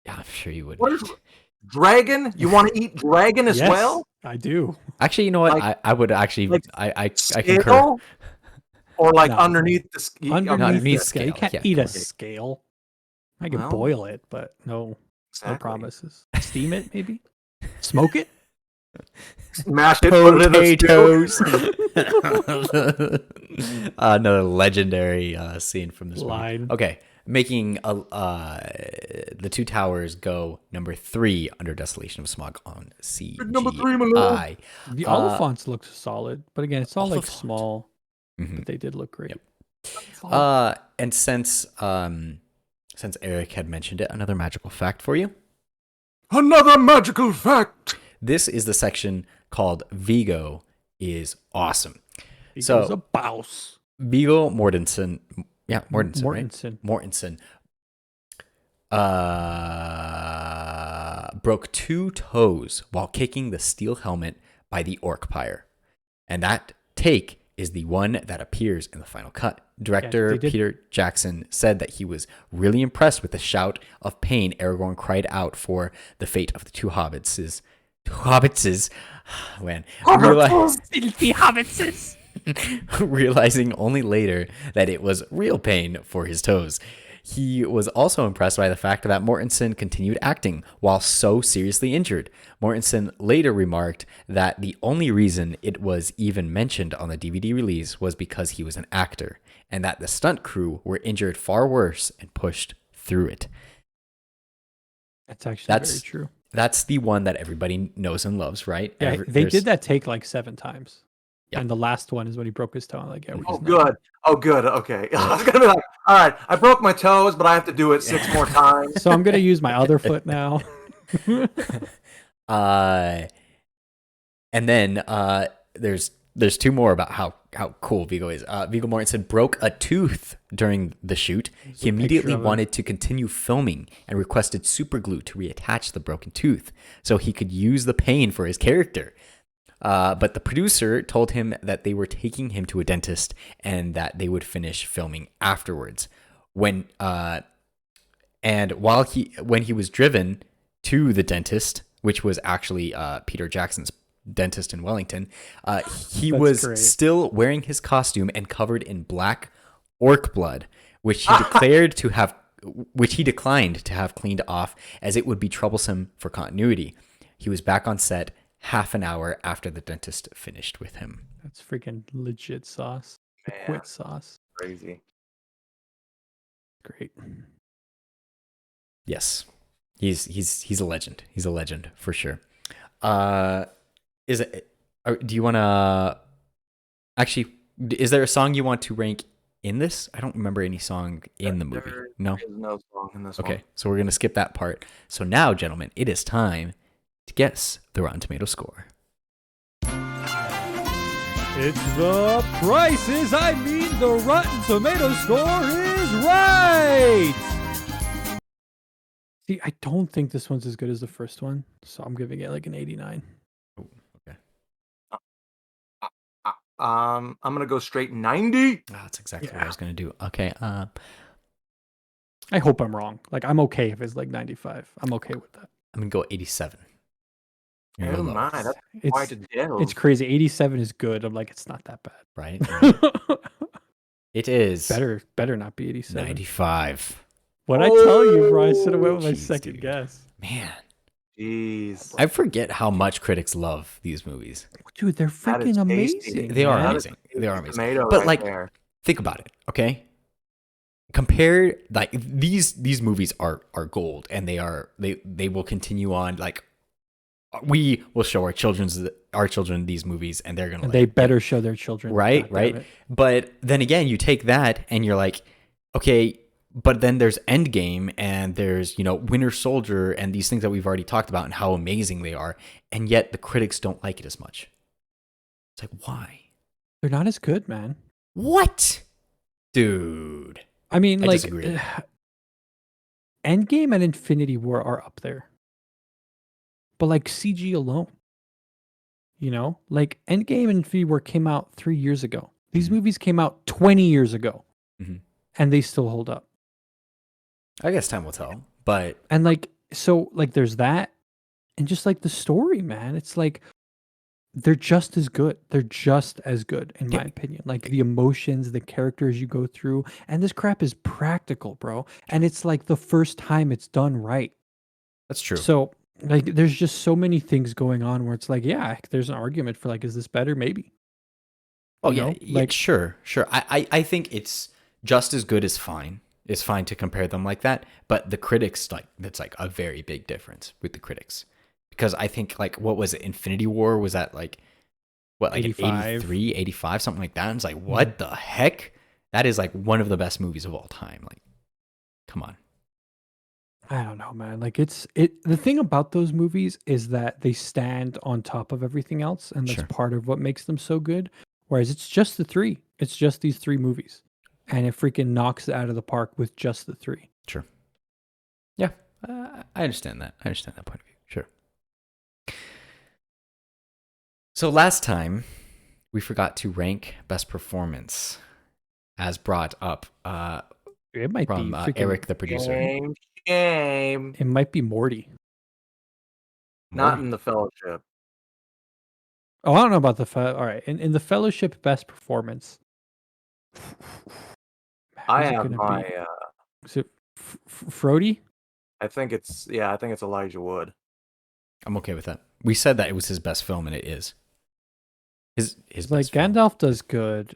Speaker 1: Yeah, I'm sure you would.
Speaker 2: What is dragon? You want to eat dragon as
Speaker 3: Yes,
Speaker 2: well?
Speaker 3: I do.
Speaker 1: Actually, you know what?
Speaker 2: Like-
Speaker 1: I would actually.
Speaker 2: like
Speaker 1: I concur.
Speaker 2: Scale? Or like
Speaker 3: No.
Speaker 2: underneath the
Speaker 3: Underneath the
Speaker 1: scale,
Speaker 3: scale. You can't
Speaker 1: yeah,
Speaker 3: eat a
Speaker 1: correct.
Speaker 3: scale. I can
Speaker 2: Well,
Speaker 3: boil it, but no
Speaker 2: Exactly.
Speaker 3: promises. Steam it, maybe? Smoke it?
Speaker 2: Smash it, put it in the
Speaker 1: Potatoes. Another legendary scene from this
Speaker 3: Line.
Speaker 1: movie. Okay, making the Two Towers go number 3 under Desolation of Smog on CGI.
Speaker 2: Number 3, my lord.
Speaker 3: The Oliphants looked solid, but again, it's all like
Speaker 1: Oliphant.
Speaker 3: small,
Speaker 1: Mhm.
Speaker 3: but they did look great.
Speaker 1: Yep. And since Eric had mentioned it, another magical fact for you.
Speaker 2: Another magical fact.
Speaker 1: This is the section called Vigo is awesome.
Speaker 3: He
Speaker 1: So-
Speaker 3: goes a bouse.
Speaker 1: Vigo Mortensen, Mortensen, right?
Speaker 3: Mortensen.
Speaker 1: Mortensen broke 2 toes while kicking the steel helmet by the orc pyre. And that take is the one that appears in the final cut. Director
Speaker 3: they did-
Speaker 1: Peter Jackson said that he was really impressed with the shout of pain Aragorn cried out for the fate of the two hobbitses. When
Speaker 3: Filthy hobbitses.
Speaker 1: realizing only later that it was real pain for his toes. He was also impressed by the fact that Mortensen continued acting while so seriously injured. Mortensen later remarked that the only reason it was even mentioned on the DVD release was because he was an actor, and that the stunt crew were injured far worse and pushed through it.
Speaker 3: That's actually
Speaker 1: That's-
Speaker 3: very true.
Speaker 1: That's the one that everybody knows and loves, right?
Speaker 3: Yeah, they
Speaker 1: There's-
Speaker 3: did that take like 7 times.
Speaker 1: Yeah.
Speaker 3: And the last one is when he broke his toe. I'm like, yeah, we
Speaker 2: Oh,
Speaker 3: just know.
Speaker 2: good. Oh, good. Okay. I was gonna be like, all right, I broke my toes, but I have to do it 6 more times.
Speaker 3: So I'm gonna use my other foot now.
Speaker 1: And then there's 2 more about how cool Viggo is. Viggo Mortensen broke a tooth during the shoot. He immediately
Speaker 3: of him.
Speaker 1: wanted to continue filming and requested superglue to reattach the broken tooth so he could use the pain for his character. But the producer told him that they were taking him to a dentist and that they would finish filming afterwards. When he was driven to the dentist, which was actually Peter Jackson's dentist in Wellington, he
Speaker 3: That's
Speaker 1: was
Speaker 3: great.
Speaker 1: still wearing his costume and covered in black orc blood, which he declined to have cleaned off as it would be troublesome for continuity. He was back on set half an hour after the dentist finished with him.
Speaker 3: That's freaking legit sauce. The
Speaker 2: Man.
Speaker 3: quit sauce.
Speaker 2: Crazy.
Speaker 3: Great.
Speaker 1: Yes, he's a legend. He's a legend for sure. Do you want to actually? Is there a song you want to rank in this? I don't remember any song in the movie. No.
Speaker 2: There's no song in this one.
Speaker 1: Okay, so we're gonna skip that part. So now, gentlemen, it is time to guess the Rotten Tomato score.
Speaker 3: It's the prices. I mean, the Rotten Tomato score is right. See, I don't think this one's as good as the first one, so I'm giving it like an 89.
Speaker 1: Oh, okay.
Speaker 2: I'm gonna go straight 90.
Speaker 1: That's exactly what I was gonna do. Okay.
Speaker 3: I hope I'm wrong. Like, I'm okay if it's like 95. I'm okay with that.
Speaker 1: I'm gonna go 87. You're
Speaker 2: Oh
Speaker 1: gonna go
Speaker 2: my,
Speaker 1: lower,
Speaker 2: that's
Speaker 3: It's
Speaker 2: quite a deal.
Speaker 3: it's crazy. 87 is good. I'm like, it's not that bad.
Speaker 1: right? It is
Speaker 3: better not be 87.
Speaker 1: 95.
Speaker 3: What'd I tell you, bro? I should have went with my
Speaker 1: Jeez,
Speaker 3: second
Speaker 1: dude.
Speaker 3: guess.
Speaker 1: Man,
Speaker 2: Jeez.
Speaker 1: I forget how much critics love these movies.
Speaker 3: Dude, they're
Speaker 2: That is
Speaker 3: freaking
Speaker 2: tasty.
Speaker 3: amazing.
Speaker 1: They are
Speaker 3: man.
Speaker 1: amazing. They are amazing.
Speaker 2: Tomato
Speaker 1: But
Speaker 2: right
Speaker 1: like,
Speaker 2: there.
Speaker 1: think about it, okay? Compare like these movies are gold, and they will continue on. Like, we will show our children these movies, and they're gonna
Speaker 3: And
Speaker 1: like,
Speaker 3: they better show their children.
Speaker 1: right,
Speaker 3: God damn
Speaker 1: right.
Speaker 3: it.
Speaker 1: But then again, you take that and you're like, okay, but then there's Endgame and there's, Winter Soldier and these things that we've already talked about and how amazing they are, and yet the critics don't like it as much. It's like, why?
Speaker 3: They're not as good, man.
Speaker 1: What? Dude.
Speaker 3: I mean,
Speaker 1: I
Speaker 3: like,
Speaker 1: disagree.
Speaker 3: Endgame and Infinity War are up there. But like CG alone, like Endgame and Infinity War came out 3 years ago. These
Speaker 1: Mhm.
Speaker 3: movies came out 20 years ago,
Speaker 1: Mhm.
Speaker 3: and they still hold up.
Speaker 1: I guess time will tell, but
Speaker 3: And like, so like, there's that, and just like the story, man. It's like they're just as good. They're just as good, in my
Speaker 1: Yeah.
Speaker 3: opinion. Like the emotions, the characters you go through, and this crap is practical, bro. And it's like the first time it's done right.
Speaker 1: that's true.
Speaker 3: So like, there's just so many things going on where it's like, yeah, there's an argument for like, is this better? Maybe.
Speaker 1: Oh
Speaker 3: you
Speaker 1: yeah,
Speaker 3: know?
Speaker 1: yeah,
Speaker 3: Like-
Speaker 1: sure. I think it's just as good as fine. It's fine to compare them like that, but the critics, like, that's like a very big difference with the critics, because I think, like, what was it? Infinity War was that like what, like
Speaker 3: 85.
Speaker 1: 83, 85, something like that. And it's like, what the heck? That is like one of the best movies of all time. Like, come on.
Speaker 3: I don't know, man. Like the thing about those movies is that they stand on top of everything else, and that's
Speaker 1: Sure.
Speaker 3: part of what makes them so good. Whereas it's just the three. It's just these three movies. And it freaking knocks it out of the park with just the three.
Speaker 1: Sure. Yeah, I understand that. I understand that point of view. Sure. So last time, we forgot to rank best performance, as brought up
Speaker 3: It might
Speaker 1: from
Speaker 3: be freaking
Speaker 1: Eric, the producer.
Speaker 2: Shame.
Speaker 3: It might be Morty.
Speaker 2: Not
Speaker 1: Morty.
Speaker 2: in the Fellowship.
Speaker 3: Oh, I don't know about all right. In the Fellowship best performance.
Speaker 2: I
Speaker 3: who's it
Speaker 2: have
Speaker 3: gonna
Speaker 2: my.
Speaker 3: be? Is it Frody?
Speaker 2: I think it's Elijah Wood.
Speaker 1: I'm okay with that. We said that it was his best film, and it is. His
Speaker 3: Like
Speaker 1: best film.
Speaker 3: Gandalf does good.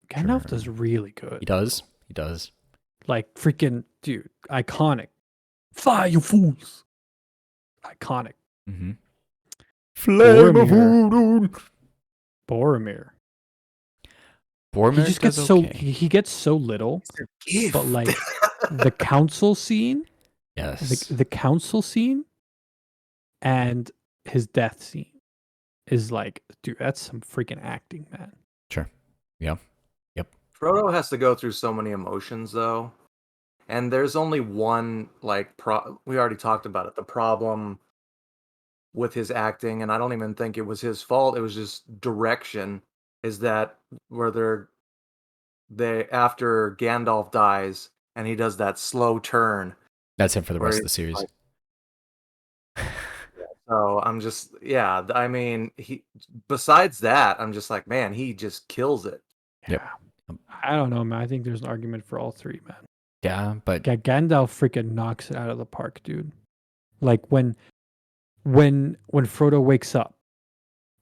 Speaker 3: Gandalf
Speaker 1: Sure.
Speaker 3: does really good.
Speaker 1: He does. He does.
Speaker 3: Like freaking dude, iconic. Fire, you fools! Iconic.
Speaker 1: Mm-hmm.
Speaker 3: Boromir. Boromir.
Speaker 1: Boromir
Speaker 3: He just gets
Speaker 1: does
Speaker 3: so
Speaker 1: okay.
Speaker 3: he gets so little, but like the council scene,
Speaker 1: Yes.
Speaker 3: the council scene, and his death scene is like, dude, that's some freaking acting, man.
Speaker 1: Sure. Yeah.
Speaker 2: Frodo has to go through so many emotions though. And there's only one like we already talked about it. The problem with his acting, and I don't even think it was his fault. It was just direction. Is that where they after Gandalf dies and he does that slow turn.
Speaker 1: That's it for the
Speaker 2: Where
Speaker 1: rest of the
Speaker 2: he's
Speaker 1: series.
Speaker 2: So I'm just I mean besides that, I'm just like, man, he just kills it.
Speaker 1: Yep.
Speaker 3: Yeah. I don't know, man. I think there's an argument for all three, man.
Speaker 1: Yeah, but
Speaker 3: Gandalf freaking knocks it out of the park, dude. Like when Frodo wakes up,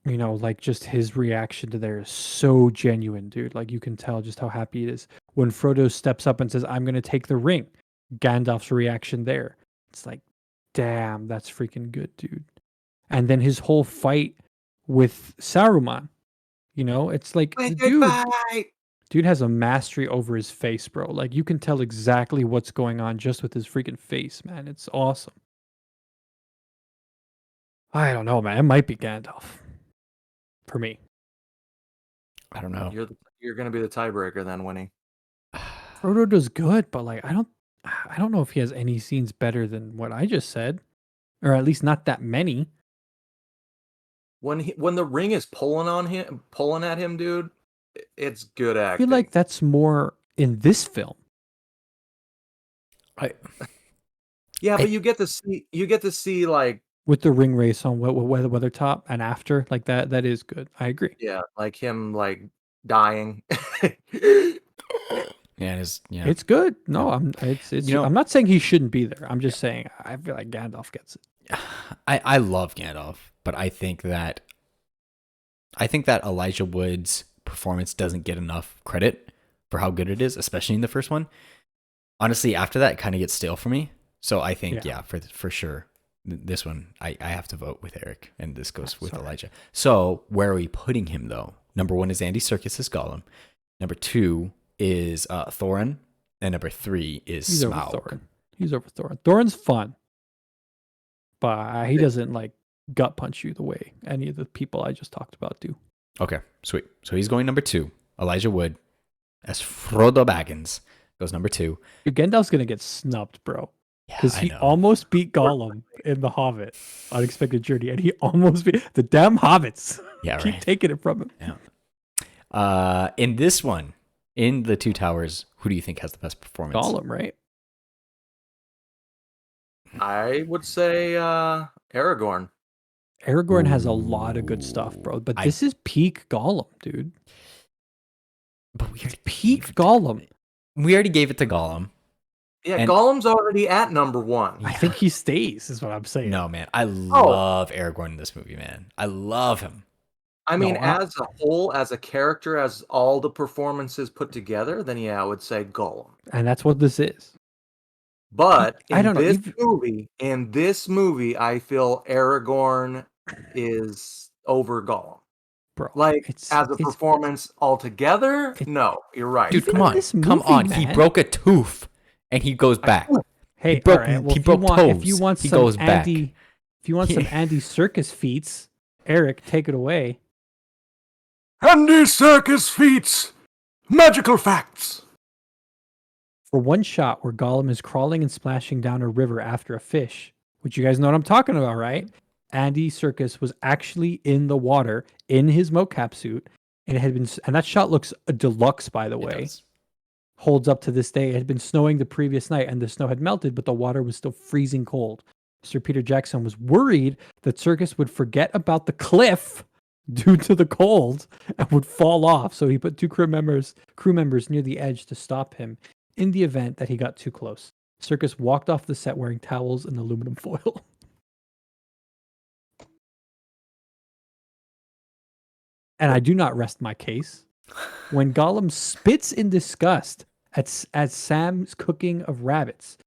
Speaker 3: like just his reaction to there is so genuine, dude. Like you can tell just how happy it is. When Frodo steps up and says, "I'm gonna take the ring," Gandalf's reaction there, it's like, damn, that's freaking good, dude. And then his whole fight with Saruman, it's like, dude has a mastery over his face, bro. Like you can tell exactly what's going on just with his freaking face, man. It's awesome. I don't know, man. It might be Gandalf for me.
Speaker 1: I don't know.
Speaker 2: You're gonna be the tiebreaker then, Winnie.
Speaker 3: Frodo does good, but like I don't know if he has any scenes better than what I just said, or at least not that many.
Speaker 2: When the ring is pulling at him, dude, it's good
Speaker 3: I
Speaker 2: acting.
Speaker 3: feel like that's more in this film.
Speaker 2: Yeah, but you get to see like
Speaker 3: With the ring race on Weathertop and after, like that is good. I agree.
Speaker 2: yeah, like him like dying.
Speaker 1: Yeah,
Speaker 3: It's good. No, it's
Speaker 1: You know-
Speaker 3: I'm not saying he shouldn't be there. I'm just saying I feel like Gandalf gets it.
Speaker 1: I love Gandalf, but I think that Elijah Wood's performance doesn't get enough credit for how good it is, especially in the first one. Honestly, after that, it kind of gets stale for me. So I think, for sure, this one, I have to vote with Eric, and this goes with Elijah. So where are we putting him, though? Number 1 is Andy Serkis as Gollum. Number 2 is Thorin. And number 3 is Smaug.
Speaker 3: He's over Thorin. Thorin's fun, but he doesn't like gut punch you the way any of the people I just talked about do.
Speaker 1: Okay, sweet. So he's going number 2. Elijah Wood as Frodo Baggins goes number 2.
Speaker 3: Dude, Gandalf's gonna get snubbed, bro.
Speaker 1: Yeah,
Speaker 3: Because he almost beat Gollum in The Hobbit, Unexpected Journey, and he almost beat the damn hobbits.
Speaker 1: Yeah,
Speaker 3: Keep
Speaker 1: right.
Speaker 3: taking it from him.
Speaker 1: Yeah. In this one, in the Two Towers, who do you think has the best performance?
Speaker 3: Gollum, right?
Speaker 2: I would say Aragorn.
Speaker 3: Aragorn has a lot of good stuff, bro. But this is peak Gollum, dude.
Speaker 1: But we already
Speaker 3: Peak Gollum.
Speaker 1: We already gave it to Gollum.
Speaker 2: Yeah,
Speaker 1: And-
Speaker 2: Gollum's already at number 1.
Speaker 3: I think he stays, is what I'm saying.
Speaker 1: No, man. I love Aragorn in this movie, man. I love him.
Speaker 2: I mean, as a whole, as a character, as all the performances put together, then yeah, I would say Gollum.
Speaker 3: And that's what this is.
Speaker 2: But
Speaker 3: I don't know,
Speaker 2: in this movie, I feel Aragorn is over Gollum.
Speaker 3: Bro,
Speaker 2: Like as a performance altogether, no, you're right.
Speaker 1: Dude, come
Speaker 3: in
Speaker 1: on.
Speaker 3: this
Speaker 1: Come
Speaker 3: movie,
Speaker 1: on.
Speaker 3: man.
Speaker 1: He broke a tooth and he goes back.
Speaker 3: Hey,
Speaker 1: He broke-
Speaker 3: all right, well,
Speaker 1: he
Speaker 3: if
Speaker 1: broke
Speaker 3: you want, if
Speaker 1: toes.
Speaker 3: you want
Speaker 1: He
Speaker 3: some
Speaker 1: goes back.
Speaker 3: Andy, if you want some Andy Circus feats, Eric, take it away.
Speaker 2: Andy Circus feats, magical facts.
Speaker 3: For one shot where Gollum is crawling and splashing down a river after a fish, which you guys know what I'm talking about, right? Andy Serkis was actually in the water in his mocap suit, and it had been, and that shot looks deluxe, by the way. Holds up to this day. It had been snowing the previous night, and the snow had melted, but the water was still freezing cold. Sir Peter Jackson was worried that Serkis would forget about the cliff due to the cold and would fall off, so he put 2 crew members near the edge to stop him in the event that he got too close. Serkis walked off the set wearing towels and aluminum foil. And I do not rest my case. When Gollum spits in disgust at Sam's cooking of rabbits,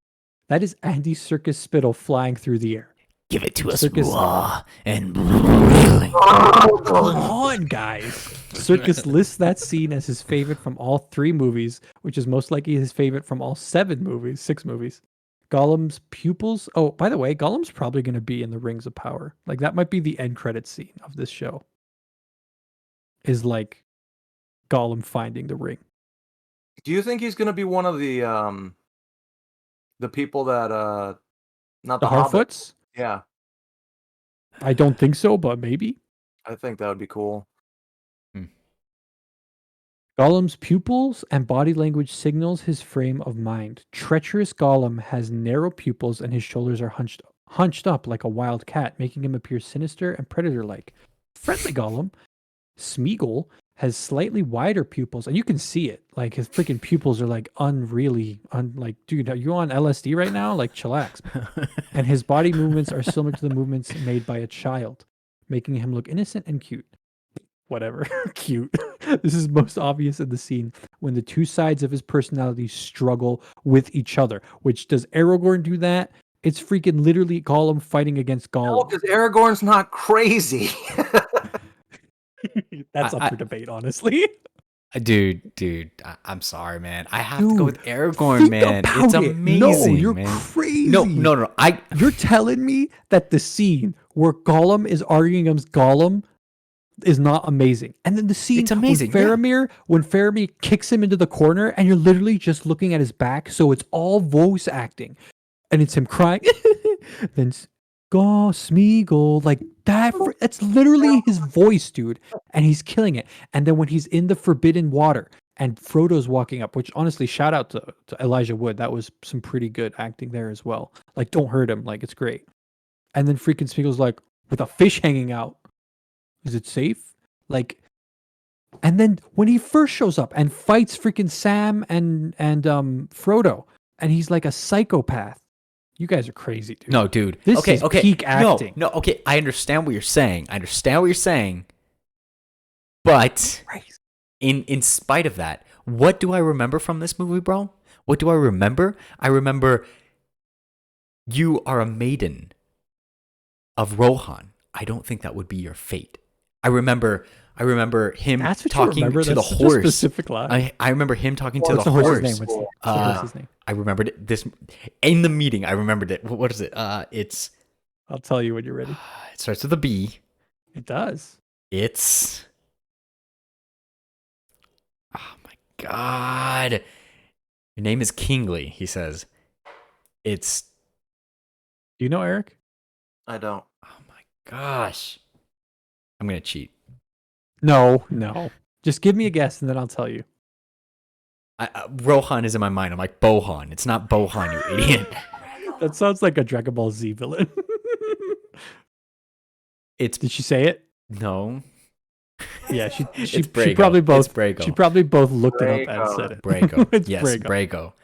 Speaker 3: that is Andy Serkis spittle flying through the air.
Speaker 1: Give it to us
Speaker 3: Serkis-
Speaker 1: raw and boiling.
Speaker 3: Come on, guys. Serkis lists that scene as his favorite from all 3 movies, which is most likely his favorite from all 6 movies. Gollum's pupils. Oh, by the way, Gollum's probably going to be in the Rings of Power. Like, that might be the end credit scene of this show. Is like Gollum finding the ring.
Speaker 2: Do you think he's going to be one of the people that not
Speaker 3: The
Speaker 2: the Hobbits?
Speaker 3: Harfoots?
Speaker 2: Yeah,
Speaker 3: I don't think so, but maybe.
Speaker 2: I think that would be cool.
Speaker 3: Gollum's pupils and body language signals his frame of mind. Treacherous Gollum has narrow pupils and his shoulders are hunched up like a wild cat, making him appear sinister and predator-like. Friendly Gollum, Smeagol, has slightly wider pupils, and you can see it. Like, his freaking pupils are like like, dude, are you on LSD right now? Like, chillax. And his body movements are similar to the movements made by a child, making him look innocent and cute. Whatever. Cute. This is most obvious in the scene when the 2 sides of his personality struggle with each other. Which, does Aragorn do that? It's freaking literally Gollum fighting against
Speaker 2: No,
Speaker 3: Gollum.
Speaker 2: because Aragorn's not crazy.
Speaker 3: That's up for debate, honestly.
Speaker 1: Dude, I'm sorry, man. I have to go with Aragorn,
Speaker 3: Think
Speaker 1: man.
Speaker 3: about
Speaker 1: It's
Speaker 3: it.
Speaker 1: amazing,
Speaker 3: No, you're
Speaker 1: man.
Speaker 3: crazy.
Speaker 1: No.
Speaker 3: You're telling me that the scene where Gollum is arguing against Gollum is not amazing. And then the scene
Speaker 1: It's amazing, yeah.
Speaker 3: when Faramir kicks him into the corner and you're literally just looking at his back, so it's all voice acting. And it's him crying. Then go Smeagol, like that. That's literally his voice, dude. And he's killing it. And then when he's in the forbidden water and Frodo's walking up, which honestly, shout out to Elijah Wood. That was some pretty good acting there as well. Like, don't hurt him. Like, it's great. And then freaking Smeagol's like, with a fish hanging out, is it safe? Like, and then when he first shows up and fights freaking Sam and Frodo, and he's like a psychopath. You guys are crazy, dude.
Speaker 1: No, dude.
Speaker 3: This is peak acting.
Speaker 1: No, okay. I understand what you're saying. But in spite of that, what do I remember from this movie, bro? What do I remember? I remember you are a maiden of Rohan. I don't think that would be your fate. I remember him talking to the horse.
Speaker 3: Specific line.
Speaker 1: I remember him talking to the
Speaker 3: horse's
Speaker 1: horse.
Speaker 3: name? What's the horse's name?
Speaker 1: I remembered this in the meeting. I remembered it. What is it? It's.
Speaker 3: I'll tell you when you're ready.
Speaker 1: It starts with a B.
Speaker 3: It does.
Speaker 1: It's. Oh my God! Your name is Kingsley. He says. It's.
Speaker 3: Do you know Eric?
Speaker 2: I don't.
Speaker 1: Oh my gosh! I'm gonna cheat.
Speaker 3: No. Just give me a guess and then I'll tell you.
Speaker 1: Rohan is in my mind. I'm like Bohan. It's not Bohan, you idiot.
Speaker 3: That sounds like a Dragon Ball Z villain. Did she say it?
Speaker 1: No.
Speaker 3: Yeah, she
Speaker 1: Brago.
Speaker 3: probably both.
Speaker 1: It's Brago.
Speaker 3: She probably both looked it up and said it.
Speaker 1: Brago.
Speaker 3: It's
Speaker 1: Yes, Brago.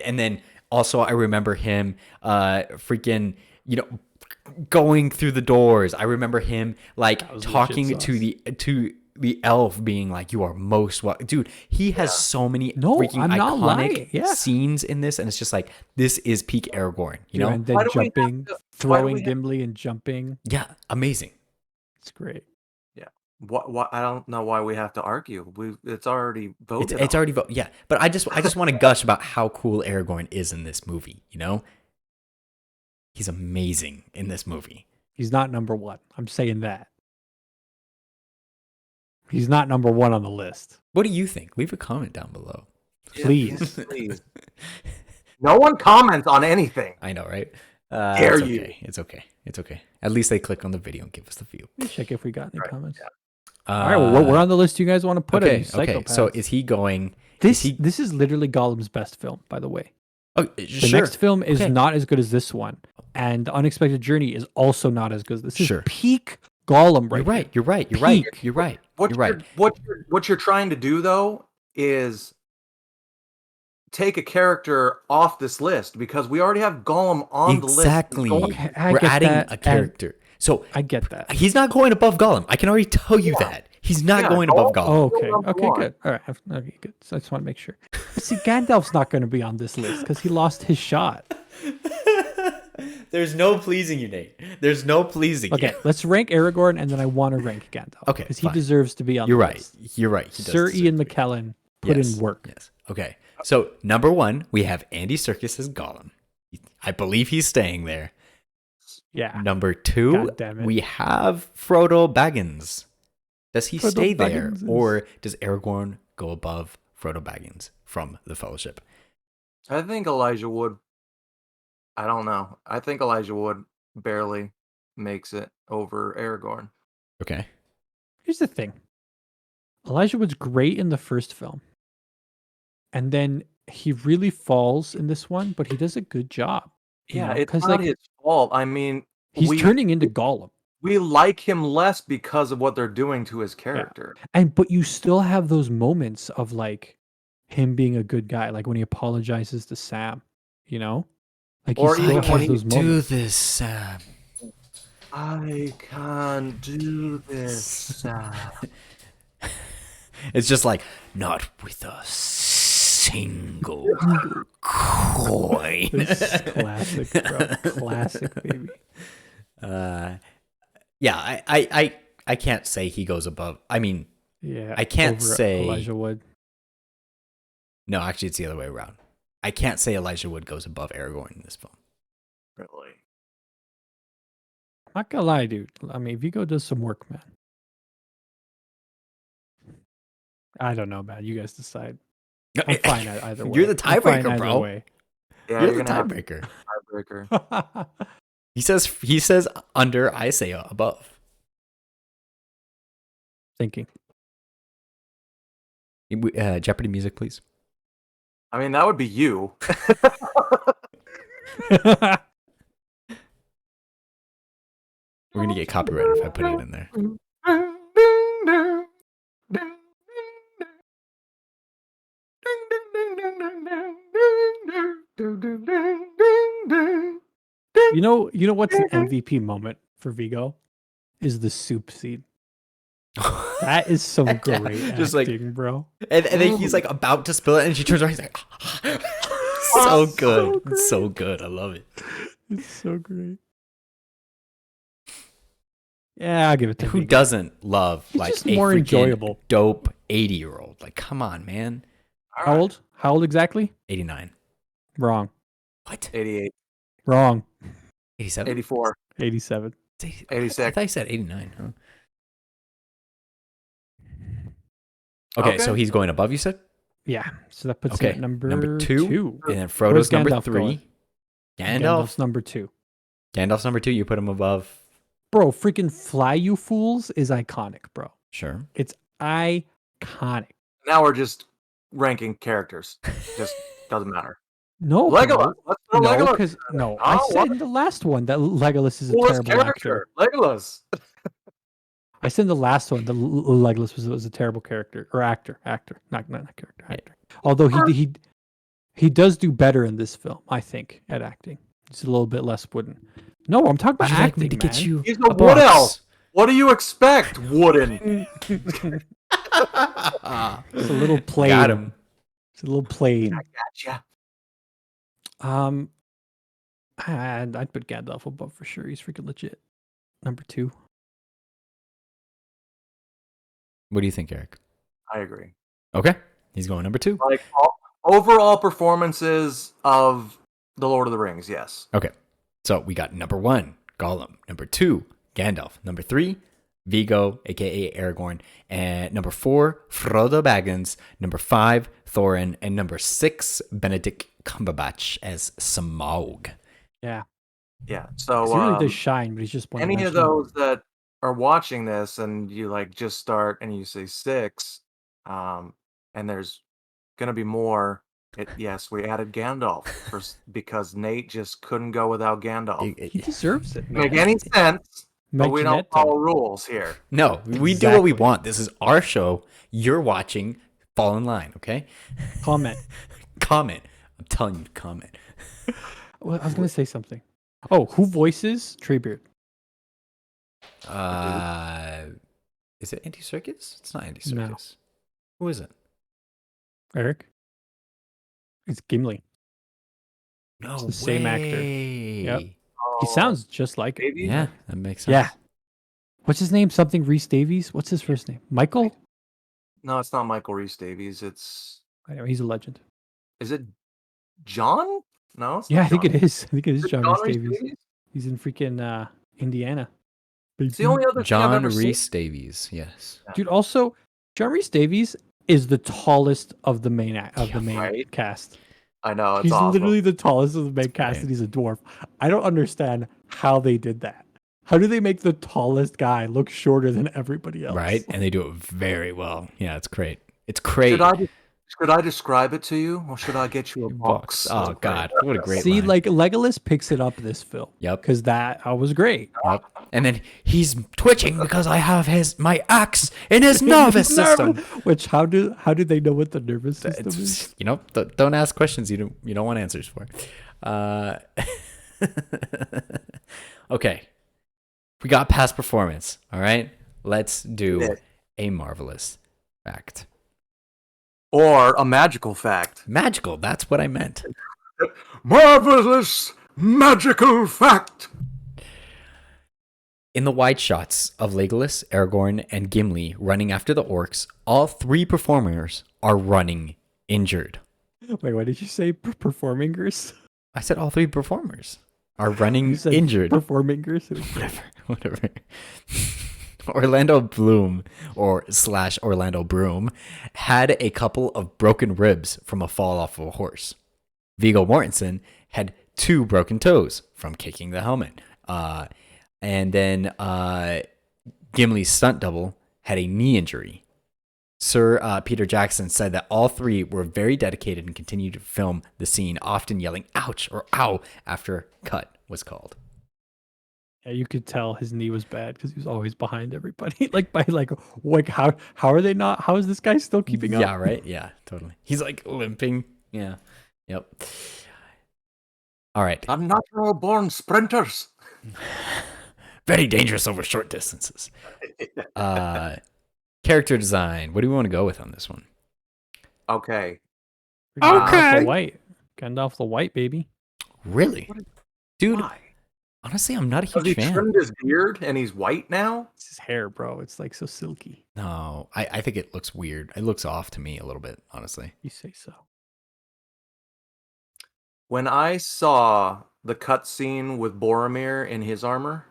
Speaker 1: And then also I remember him freaking, going through the doors. I remember him like talking to the elf, being like, "You are most welcome." Dude, he has so many freaking iconic scenes in this, and it's just like, this is peak Aragorn, you know?
Speaker 3: And then throwing Gimli and jumping.
Speaker 1: Yeah, amazing.
Speaker 3: It's great.
Speaker 2: Yeah. What? I don't know why we have to argue. It's already voted.
Speaker 1: It's already voted. Yeah, but I just want to gush about how cool Aragorn is in this movie. He's amazing in this movie.
Speaker 3: He's not number one. I'm saying that. He's not number one on the list.
Speaker 1: What do you think? Leave a comment down below.
Speaker 3: Please.
Speaker 2: Please. No one comments on anything.
Speaker 1: I know, right?
Speaker 2: Dare
Speaker 1: it's
Speaker 2: you.
Speaker 1: okay. It's okay. It's okay. At least they click on the video and give us the view.
Speaker 3: Let me check if we got any comments.
Speaker 2: Yeah.
Speaker 3: All right, well, we're on the list you guys want to put
Speaker 1: okay,
Speaker 3: it.
Speaker 1: Okay, so is he going...
Speaker 3: This is literally Gollum's best film, by the way.
Speaker 1: Oh,
Speaker 3: the next film is not as good as this one. And The Unexpected Journey is also not as good as this. This is peak Gollum right
Speaker 1: You're right.
Speaker 2: What you're trying to do, though, is take a character off this list, because we already have Gollum on the list.
Speaker 1: Exactly. Okay, we're adding a character. So
Speaker 3: I get that.
Speaker 1: He's not going above Gollum. I can already tell you that. He's not going above Gollum.
Speaker 3: Oh, okay, good. All right. Okay, good. So I just want to make sure. See, Gandalf's not going to be on this list because he lost his shot.
Speaker 1: There's no pleasing you, Nate. There's no pleasing you.
Speaker 3: Okay, let's rank Aragorn, and then I want to rank Gandalf.
Speaker 1: Okay,
Speaker 3: because he deserves to be on the list.
Speaker 1: You're right.
Speaker 3: Sir Ian McKellen put in work.
Speaker 1: Yes. Okay. So, number 1, we have Andy Serkis as Gollum. I believe he's staying there.
Speaker 3: Yeah.
Speaker 1: Number 2, we have Frodo Baggins. Does he stay there, or does Aragorn go above Frodo Baggins from the Fellowship?
Speaker 2: I think Elijah Wood. I don't know. I think Elijah Wood barely makes it over Aragorn.
Speaker 1: Okay.
Speaker 3: Here's the thing. Elijah Wood's great in the first film. And then he really falls in this one, but he does a good job.
Speaker 2: Yeah, it's not his fault. I mean,
Speaker 3: he's turning into Gollum.
Speaker 2: We like him less because of what they're doing to his character.
Speaker 3: Yeah. But you still have those moments of like him being a good guy, like when he apologizes to Sam, Like,
Speaker 2: or even when he
Speaker 1: do this, Sam.
Speaker 2: I can't do this, Sam.
Speaker 1: It's just like, not with a single coin.
Speaker 3: Classic, bro. Classic, baby.
Speaker 1: Yeah, I can't say he goes above. I mean, I can't say
Speaker 3: Elijah Wood.
Speaker 1: No, actually, it's the other way around. I can't say Elijah Wood goes above Aragorn in this film.
Speaker 2: Really?
Speaker 3: I'm not gonna lie, dude. I mean, Vigo does some work, man. I don't know, man. You guys decide. I'm fine either way.
Speaker 1: You're the
Speaker 3: I'm fine
Speaker 1: tiebreaker,
Speaker 3: either
Speaker 1: bro.
Speaker 3: way.
Speaker 2: Yeah,
Speaker 1: You're
Speaker 2: you're
Speaker 1: the
Speaker 2: gonna have
Speaker 1: tiebreaker.
Speaker 2: tiebreaker.
Speaker 1: He says under, I say above.
Speaker 3: Thinking.
Speaker 1: Jeopardy music, please.
Speaker 2: I mean, that would be you.
Speaker 1: We're gonna get copyrighted if I put it in there.
Speaker 3: You know what's an MVP moment for Vigo? Is the soup scene. That is some
Speaker 1: Yeah,
Speaker 3: great
Speaker 1: just like-
Speaker 3: acting, bro.
Speaker 1: And then he's like about to spill it, and she turns around. He's like, so good,
Speaker 3: great.
Speaker 1: so good. I love it.
Speaker 3: It's so great. Yeah, I'll give it to
Speaker 1: Who
Speaker 3: Vigo.
Speaker 1: doesn't love
Speaker 3: He's
Speaker 1: like
Speaker 3: just
Speaker 1: a
Speaker 3: more
Speaker 1: freaking
Speaker 3: enjoyable.
Speaker 1: dope 80-year-old? Like, come on, man.
Speaker 3: How old? How old exactly?
Speaker 1: 89.
Speaker 3: Wrong.
Speaker 1: What?
Speaker 2: 88,
Speaker 3: Wrong.
Speaker 1: 87?
Speaker 2: 84,
Speaker 3: 87.
Speaker 2: 86.
Speaker 1: I thought you said 89. Huh? Okay, so he's going above, you said?
Speaker 3: Yeah. So that puts
Speaker 1: Okay,
Speaker 3: him at number
Speaker 1: number two.
Speaker 3: two.
Speaker 1: And then
Speaker 3: Where's
Speaker 1: Frodo's number
Speaker 3: Gandalf
Speaker 1: 3.
Speaker 3: going? Gandalf's number 2.
Speaker 1: Gandalf's number 2. You put him above.
Speaker 3: Bro, freaking Fly You Fools is iconic, bro.
Speaker 1: Sure.
Speaker 3: It's iconic.
Speaker 2: Now we're just ranking characters. Just doesn't matter.
Speaker 3: No,
Speaker 2: Legolas. Let's throw
Speaker 3: No,
Speaker 2: Legolas.
Speaker 3: because
Speaker 2: Oh,
Speaker 3: I said
Speaker 2: what?
Speaker 3: in the last one that Legolas is a
Speaker 2: Coolest
Speaker 3: terrible
Speaker 2: character.
Speaker 3: actor.
Speaker 2: Legolas.
Speaker 3: I said in the last one that Legolas was a terrible character or actor, not character, actor. Although he does do better in this film, I think, at acting. He's a little bit less wooden. No, I'm talking about
Speaker 1: Would you like
Speaker 3: acting,
Speaker 1: me to get
Speaker 3: man.
Speaker 1: you
Speaker 2: He's a
Speaker 1: a
Speaker 2: wood
Speaker 1: box?
Speaker 2: elf. What do you expect, Wooden?
Speaker 3: It's a little plain.
Speaker 1: Got him.
Speaker 3: It's a little plain.
Speaker 2: Gotcha.
Speaker 3: I'd put Gandalf above for sure. He's freaking legit. Number 2.
Speaker 1: What do you think, Eric?
Speaker 2: I agree.
Speaker 1: Okay. He's going number 2.
Speaker 2: Like overall performances of The Lord of the Rings, yes.
Speaker 1: Okay. So we got number 1, Gollum. Number 2, Gandalf. Number 3, Vigo, a.k.a. Aragorn. And number 4, Frodo Baggins. Number 5, Thorin. And number 6, Benedict Cumberbatch as Smaug.
Speaker 3: Yeah.
Speaker 2: Yeah. So
Speaker 3: He really does shine, but he's just one
Speaker 2: any of
Speaker 3: dimensional.
Speaker 2: those that are watching this and you like just start and you say 6, and there's gonna be more. Yes, we added Gandalf because Nate just couldn't go without Gandalf.
Speaker 3: He deserves it, man.
Speaker 2: Make any sense? But we don't
Speaker 3: Magneto.
Speaker 2: follow rules here.
Speaker 1: No, we do what we
Speaker 3: Exactly.
Speaker 1: want. This is our show. You're watching. Fall in line, okay?
Speaker 3: Comment.
Speaker 1: Comment. I'm telling you to comment.
Speaker 3: Well, I was gonna say something. Oh, who voices Treebeard?
Speaker 1: Is it Andy Serkis? It's not Andy
Speaker 3: No.
Speaker 1: Serkis. Who is it?
Speaker 3: Eric? It's Gimli.
Speaker 1: No,
Speaker 3: It's the same actor. Yep. He sounds just like it.
Speaker 2: Maybe.
Speaker 1: Yeah, that makes sense.
Speaker 3: Yeah. What's his name? Something Rhys Davies? What's his first name? Michael?
Speaker 2: No, it's not Michael Rhys Davies.
Speaker 3: I know, he's a legend.
Speaker 2: Is it John? No. It's
Speaker 3: Yeah,
Speaker 2: not
Speaker 3: I think
Speaker 2: John.
Speaker 3: it is. I think it is
Speaker 2: Is it
Speaker 3: John Rhys Davies.
Speaker 2: Davies?
Speaker 3: He's in freaking Indiana.
Speaker 2: It's the only other thing I've
Speaker 1: John
Speaker 2: ever seen.
Speaker 1: Rhys Davies. Yes.
Speaker 3: Dude, also, John Rhys Davies is the tallest of the main
Speaker 2: right?
Speaker 3: cast.
Speaker 2: I know. It's
Speaker 3: He's
Speaker 2: awesome.
Speaker 3: literally the tallest of the main cast,
Speaker 1: great.
Speaker 3: and he's a dwarf. I don't understand how they did that. How do they make the tallest guy look shorter than everybody else?
Speaker 1: Right? And they do it very well. Yeah, it's great. It's great.
Speaker 2: Should I describe it to you, or should I get you a box?
Speaker 1: Oh, God. What a great
Speaker 3: See,
Speaker 1: line.
Speaker 3: like Legolas picks it up this film.
Speaker 1: Yep.
Speaker 3: Because that was great.
Speaker 1: Yep. And then he's twitching because I have my axe in his nervous system.
Speaker 3: Which how do they know what the nervous system is?
Speaker 1: It's, don't ask questions you don't want answers for. Okay, we got past performance. All right, let's do
Speaker 2: Yeah.
Speaker 1: a marvelous fact.
Speaker 2: Or a magical fact.
Speaker 1: Magical. That's what I meant.
Speaker 2: Marvelous magical fact.
Speaker 1: In the wide shots of Legolas, Aragorn, and Gimli running after the orcs, all 3 performers are running injured.
Speaker 3: Wait, what did you say? Performingers?
Speaker 1: I said all 3 performers are running
Speaker 3: You said
Speaker 1: injured.
Speaker 3: Performingers?
Speaker 1: Whatever. Orlando Bloom or / Orlando Broom had a couple of broken ribs from a fall off of a horse. Viggo Mortensen had 2 broken toes from kicking the helmet. And then Gimli's stunt double had a knee injury. Sir Peter Jackson said that all 3 were very dedicated and continued to film the scene, often yelling "ouch" or "ow" after cut was called.
Speaker 3: Yeah, you could tell his knee was bad because he was always behind everybody. like how are they not? How is this guy still keeping up?
Speaker 1: Yeah, right. Yeah, totally. He's like limping. Yeah. Yep. All right.
Speaker 2: Unnatural born sprinters.
Speaker 1: Very dangerous over short distances. Character design. What do we want to go with on this one?
Speaker 2: Okay.
Speaker 3: Gandalf the White. Gandalf the White, baby.
Speaker 1: Really? Dude,
Speaker 3: Why?
Speaker 1: honestly, I'm not a
Speaker 2: Has
Speaker 1: huge
Speaker 2: he
Speaker 1: fan.
Speaker 2: trimmed his beard and he's white now?
Speaker 3: It's his hair, bro. It's like so silky.
Speaker 1: No, I think it looks weird. It looks off to me a little bit, honestly.
Speaker 3: You say so.
Speaker 2: When I saw the cutscene with Boromir in his armor,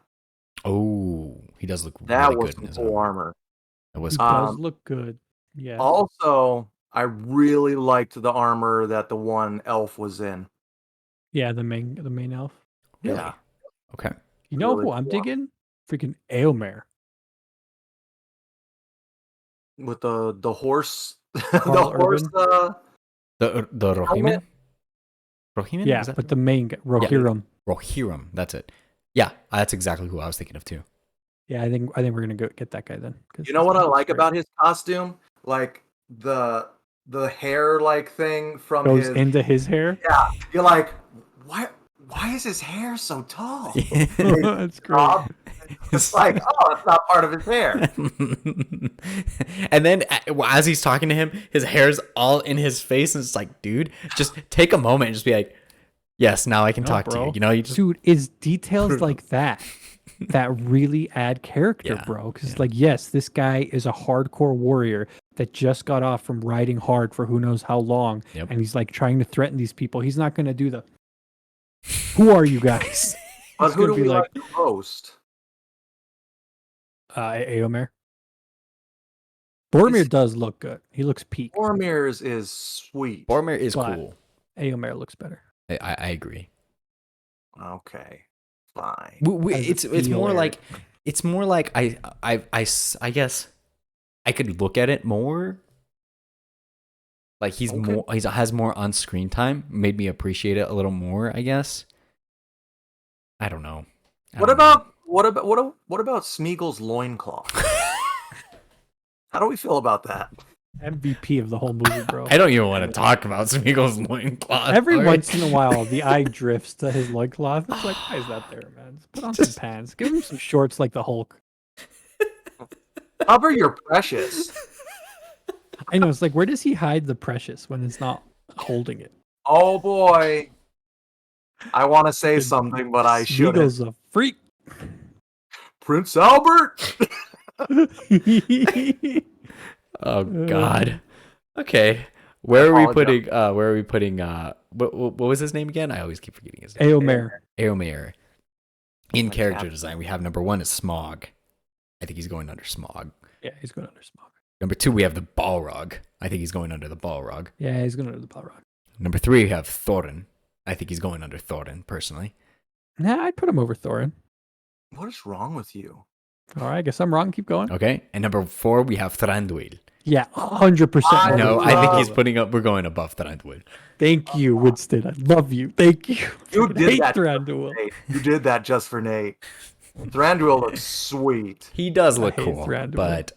Speaker 1: Oh, he does look
Speaker 2: that
Speaker 1: really
Speaker 2: was
Speaker 1: good in his
Speaker 2: full
Speaker 1: armor.
Speaker 2: armor.
Speaker 1: That was
Speaker 3: He does look good. Yeah.
Speaker 2: Also, I really liked the armor that the one elf was in.
Speaker 3: Yeah, the main elf.
Speaker 1: really
Speaker 2: Yeah.
Speaker 1: okay.
Speaker 3: You know
Speaker 2: Really
Speaker 3: who I'm
Speaker 2: cool.
Speaker 3: digging? Freaking Aylmer.
Speaker 2: With the horse, the
Speaker 3: Carl
Speaker 2: horse.
Speaker 1: The Rohirrim? Rohirrim?
Speaker 3: Yeah,
Speaker 1: Was that
Speaker 3: but the main guy, Rohirrim.
Speaker 1: Rohirrim? That's it. Yeah, that's exactly who I was thinking of too.
Speaker 3: Yeah, I think we're gonna go get that guy then.
Speaker 2: You know what I like about his costume? Like the hair like thing from
Speaker 3: goes
Speaker 2: his
Speaker 3: into his hair.
Speaker 2: Yeah, you're like, why is his hair so tall?
Speaker 3: That's great.
Speaker 2: Rob, it's like, oh, it's not part of his hair.
Speaker 1: And then as he's talking to him, his hair's all in his face, and it's like, dude, just take a moment and just be like, yes, now I can talk to you. You know, you just
Speaker 3: Dude, it's details like that that really add character,
Speaker 1: Yeah,
Speaker 3: bro. Because like, yes, this guy is a hardcore warrior that just got off from riding hard for who knows how long,
Speaker 1: Yep.
Speaker 3: and he's like trying to threaten these people. He's not gonna do the. Who are you guys?
Speaker 2: But
Speaker 3: He's
Speaker 2: who do
Speaker 3: gonna
Speaker 2: we
Speaker 3: be
Speaker 2: like the most?
Speaker 3: Aomer. Boromir does look good. He looks peak.
Speaker 2: Boromir's is sweet.
Speaker 1: Boromir is
Speaker 3: But-
Speaker 1: cool.
Speaker 3: Aomer looks better.
Speaker 1: I agree.
Speaker 2: Okay, fine.
Speaker 1: It's more like I guess I could look at it more. Like he's
Speaker 2: Okay.
Speaker 1: more has more on screen time, made me appreciate it a little more. I guess. I don't know.
Speaker 2: What about Smeagol's loincloth? How do we feel about that?
Speaker 3: MVP of the whole movie, bro.
Speaker 1: I don't even want to talk about Smeagol's loincloth.
Speaker 3: Every
Speaker 1: Alright?
Speaker 3: once in a while, the eye drifts to his loincloth. It's like, why is that there, man? Just put on some pants. Give him some shorts like the Hulk.
Speaker 2: Cover your precious.
Speaker 3: I know. It's like, where does he hide the precious when it's not holding it?
Speaker 2: Oh boy. I want to say something, but I shouldn't.
Speaker 3: Smeagol's a freak.
Speaker 2: Prince Albert.
Speaker 1: Oh God. Okay. Where are we
Speaker 2: apologize.
Speaker 1: putting? What was his name again? I always keep forgetting his name.
Speaker 3: Aomer.
Speaker 1: Aomer. In
Speaker 2: Like
Speaker 1: character
Speaker 2: Cap-
Speaker 1: design, we have number 1 is Smog. I think he's going under Smog.
Speaker 3: Yeah, he's going under Smog.
Speaker 1: Number 2, we have the Balrog. I think he's going under the Balrog.
Speaker 3: Yeah, he's going under the Balrog.
Speaker 1: Number 3, we have Thorin. I think he's going under Thorin, personally.
Speaker 3: Nah, I'd put him over Thorin.
Speaker 2: What is wrong with you?
Speaker 3: All right, I guess I'm wrong. Keep going.
Speaker 1: Okay. And number 4, we have Thranduil.
Speaker 3: Yeah, 100%.
Speaker 1: No,
Speaker 3: over
Speaker 1: I think
Speaker 3: Thranduil.
Speaker 1: we're going above Thranduil.
Speaker 3: Thank you, Wynnston. I love you. Thank you.
Speaker 2: You
Speaker 3: I
Speaker 2: did
Speaker 3: hate
Speaker 2: that.
Speaker 3: Thranduil.
Speaker 2: Nate. You did that just for Nate. Thranduil looks sweet.
Speaker 1: He does look
Speaker 3: hate
Speaker 1: cool,
Speaker 3: Thranduil.
Speaker 1: but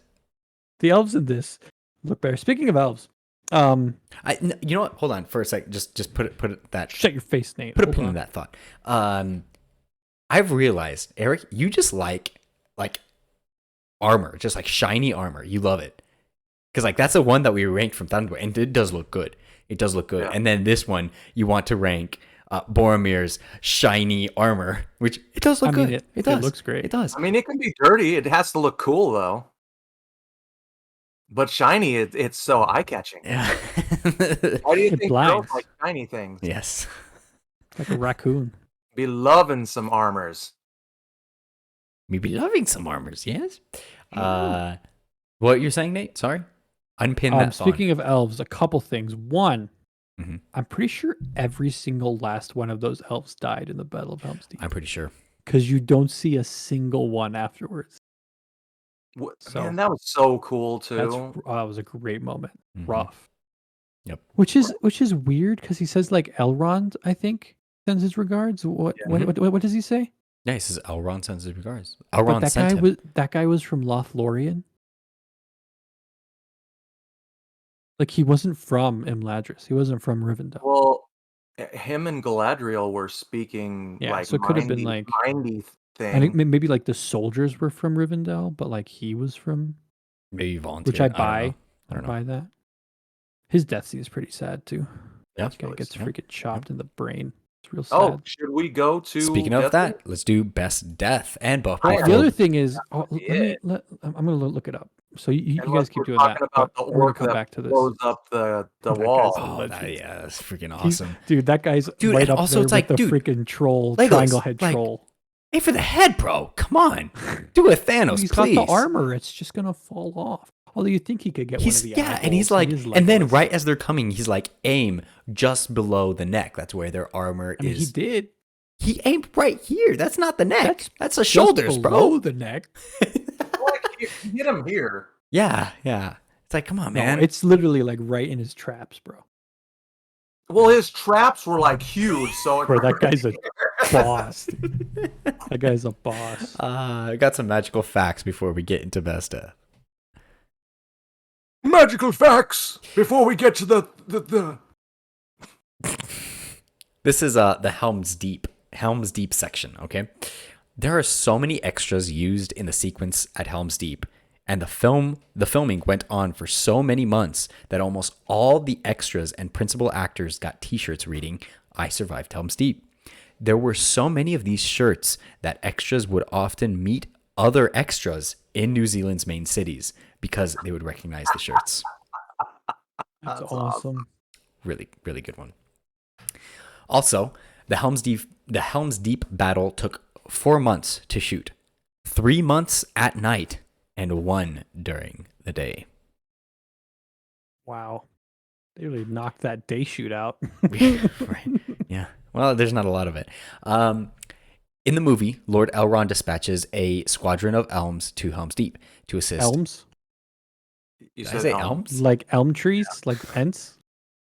Speaker 3: The elves in this look better. Speaking of elves,
Speaker 1: you know what? Hold on for a sec. Just put that
Speaker 3: shut your face, Nate.
Speaker 1: put a
Speaker 3: Hold
Speaker 1: pin
Speaker 3: on.
Speaker 1: in that thought. I've realized, Eric, you just like armor, just like shiny armor. You love it. Because like that's the one that we ranked from Thunder, and it does look good. It does look good.
Speaker 2: Yeah.
Speaker 1: And then this one, you want to rank Boromir's shiny armor, which it does look
Speaker 3: I mean,
Speaker 1: good.
Speaker 3: it
Speaker 1: It does.
Speaker 3: looks great.
Speaker 1: It does.
Speaker 2: I mean, it can be dirty. It has to look cool though. But shiny, it's so eye-catching.
Speaker 1: Yeah.
Speaker 2: Why do you
Speaker 3: It
Speaker 2: think
Speaker 3: blinds.
Speaker 2: girls like shiny things?
Speaker 1: Yes.
Speaker 3: Like a raccoon.
Speaker 2: Be loving some armors.
Speaker 1: Maybe loving some armors, yes. What you're saying, Nate? Sorry, unpin that thought.
Speaker 3: Speaking of elves, a couple things. One,
Speaker 1: Mhm.
Speaker 3: I'm pretty sure every single last one of those elves died in the Battle of Helm's Deep.
Speaker 1: I'm pretty sure.
Speaker 3: Because you don't see a single one afterwards. So
Speaker 2: Man, that was so cool too.
Speaker 3: that was a great moment.
Speaker 1: Mhm.
Speaker 3: Rough.
Speaker 1: Yep.
Speaker 3: Which is weird because he says like Elrond, I think, sends his regards. What does he say?
Speaker 1: Yeah, he says Elrond sends his regards.
Speaker 3: But
Speaker 1: Elrond sent him.
Speaker 3: that guy was from Lothlorien. Like he wasn't from Imladris. He wasn't from Rivendell.
Speaker 2: Well, him and Galadriel were speaking like
Speaker 3: so it could have been like
Speaker 2: mindy thing.
Speaker 3: I think maybe like the soldiers were from Rivendell, but like he was from
Speaker 1: Maybe volunteer.
Speaker 3: which I buy.
Speaker 1: I don't know.
Speaker 3: Buy that. His death scene is pretty sad too.
Speaker 1: Yeah,
Speaker 3: This guy
Speaker 2: really
Speaker 3: gets
Speaker 2: sad.
Speaker 3: freaking chopped in the brain. It's real sad.
Speaker 2: Oh, should we go to?
Speaker 1: Speaking of
Speaker 2: Death
Speaker 1: that, let's do best death and both.
Speaker 3: The other thing is, I'm
Speaker 2: Yeah.
Speaker 3: gonna look it up. So you
Speaker 2: And
Speaker 3: guys keep
Speaker 2: we're
Speaker 3: doing that.
Speaker 2: talking about
Speaker 3: but
Speaker 2: the
Speaker 3: we're gonna
Speaker 2: orc
Speaker 3: come
Speaker 2: that
Speaker 3: back to this.
Speaker 2: blows up the
Speaker 3: That guy's
Speaker 2: wall.
Speaker 3: a
Speaker 1: Oh,
Speaker 3: legend.
Speaker 1: that's freaking
Speaker 3: He's-
Speaker 1: awesome.
Speaker 3: dude, that guy's
Speaker 1: Dude,
Speaker 3: right
Speaker 1: and
Speaker 3: up
Speaker 1: also
Speaker 3: there
Speaker 1: it's
Speaker 3: with
Speaker 1: like,
Speaker 3: the
Speaker 1: dude,
Speaker 3: freaking troll,
Speaker 1: Legolas,
Speaker 3: triangle head
Speaker 1: like,
Speaker 3: troll.
Speaker 1: Hey, for the head, bro. Come on. Do a Thanos,
Speaker 3: He's
Speaker 1: please.
Speaker 3: got the armor. It's just gonna fall off. Although you think he could get one of the
Speaker 1: and he's
Speaker 3: eyeballs.
Speaker 1: like,
Speaker 3: He is
Speaker 1: and then
Speaker 3: Legolas.
Speaker 1: right as they're coming, he's like, aim just below the neck. That's where their armor
Speaker 3: I mean, he
Speaker 1: is.
Speaker 3: did.
Speaker 1: He aimed right here. That's not the neck. That's the
Speaker 3: Just
Speaker 1: shoulders,
Speaker 3: below
Speaker 1: bro.
Speaker 3: the neck.
Speaker 2: Hit him here.
Speaker 1: Yeah. It's like, come on,
Speaker 3: No,
Speaker 1: man.
Speaker 3: it's literally like right in his traps, bro.
Speaker 2: Well, his traps were like huge, so
Speaker 3: Bro, that guy's a boss. That guy's a boss.
Speaker 1: I got some magical facts before we get into best death.
Speaker 2: magical facts before we get to the.
Speaker 1: This is the Helm's Deep section, okay? There are so many extras used in the sequence at Helm's Deep, and the filming went on for so many months that almost all the extras and principal actors got t-shirts reading "I survived Helm's Deep." There were so many of these shirts that extras would often meet other extras in New Zealand's main cities because they would recognize the shirts.
Speaker 3: That's awesome.
Speaker 1: Really, really good one. Also, the Helm's Deep battle took 4 months to shoot, 3 months at night, and 1 during the day.
Speaker 3: Wow. They really knocked that day shoot out.
Speaker 1: Right. Yeah. Well, there's not a lot of it. In the movie, Lord Elrond dispatches a squadron of elms to Helm's Deep to assist.
Speaker 3: Elms?
Speaker 2: You
Speaker 1: Did I say elms?
Speaker 3: Like elm trees? Like Ents?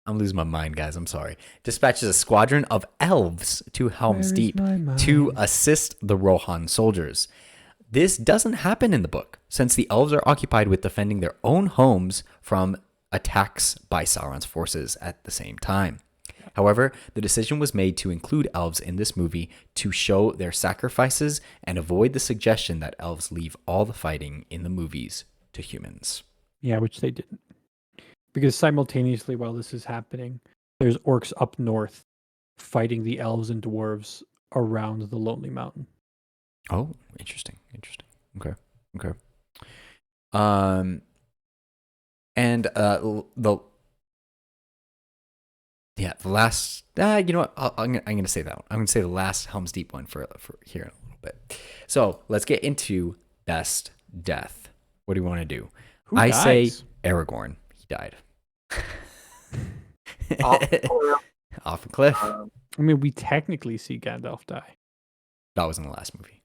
Speaker 1: I'm losing my mind, guys. I'm sorry. Dispatches a squadron of elves to Helm's
Speaker 3: Where is
Speaker 1: Deep
Speaker 3: my mind?
Speaker 1: to assist the Rohan soldiers. This doesn't happen in the book, since the elves are occupied with defending their own homes from attacks by Sauron's forces at the same time. However, the decision was made to include elves in this movie to show their sacrifices and avoid the suggestion that elves leave all the fighting in the movies to humans.
Speaker 3: Yeah, which they didn't. Because simultaneously while this is happening, there's orcs up north fighting the elves and dwarves around the Lonely Mountain.
Speaker 1: Oh, interesting. Okay. And the last. You know what? I'm gonna say that one. I'm gonna say the last Helm's Deep one for here in a little bit. So let's get into best death. What do you want to do?
Speaker 3: Who
Speaker 1: I say
Speaker 3: dies?
Speaker 1: Aragorn. He died
Speaker 2: Oh,
Speaker 1: off a cliff.
Speaker 3: I mean, we technically see Gandalf die.
Speaker 1: That was in the last movie.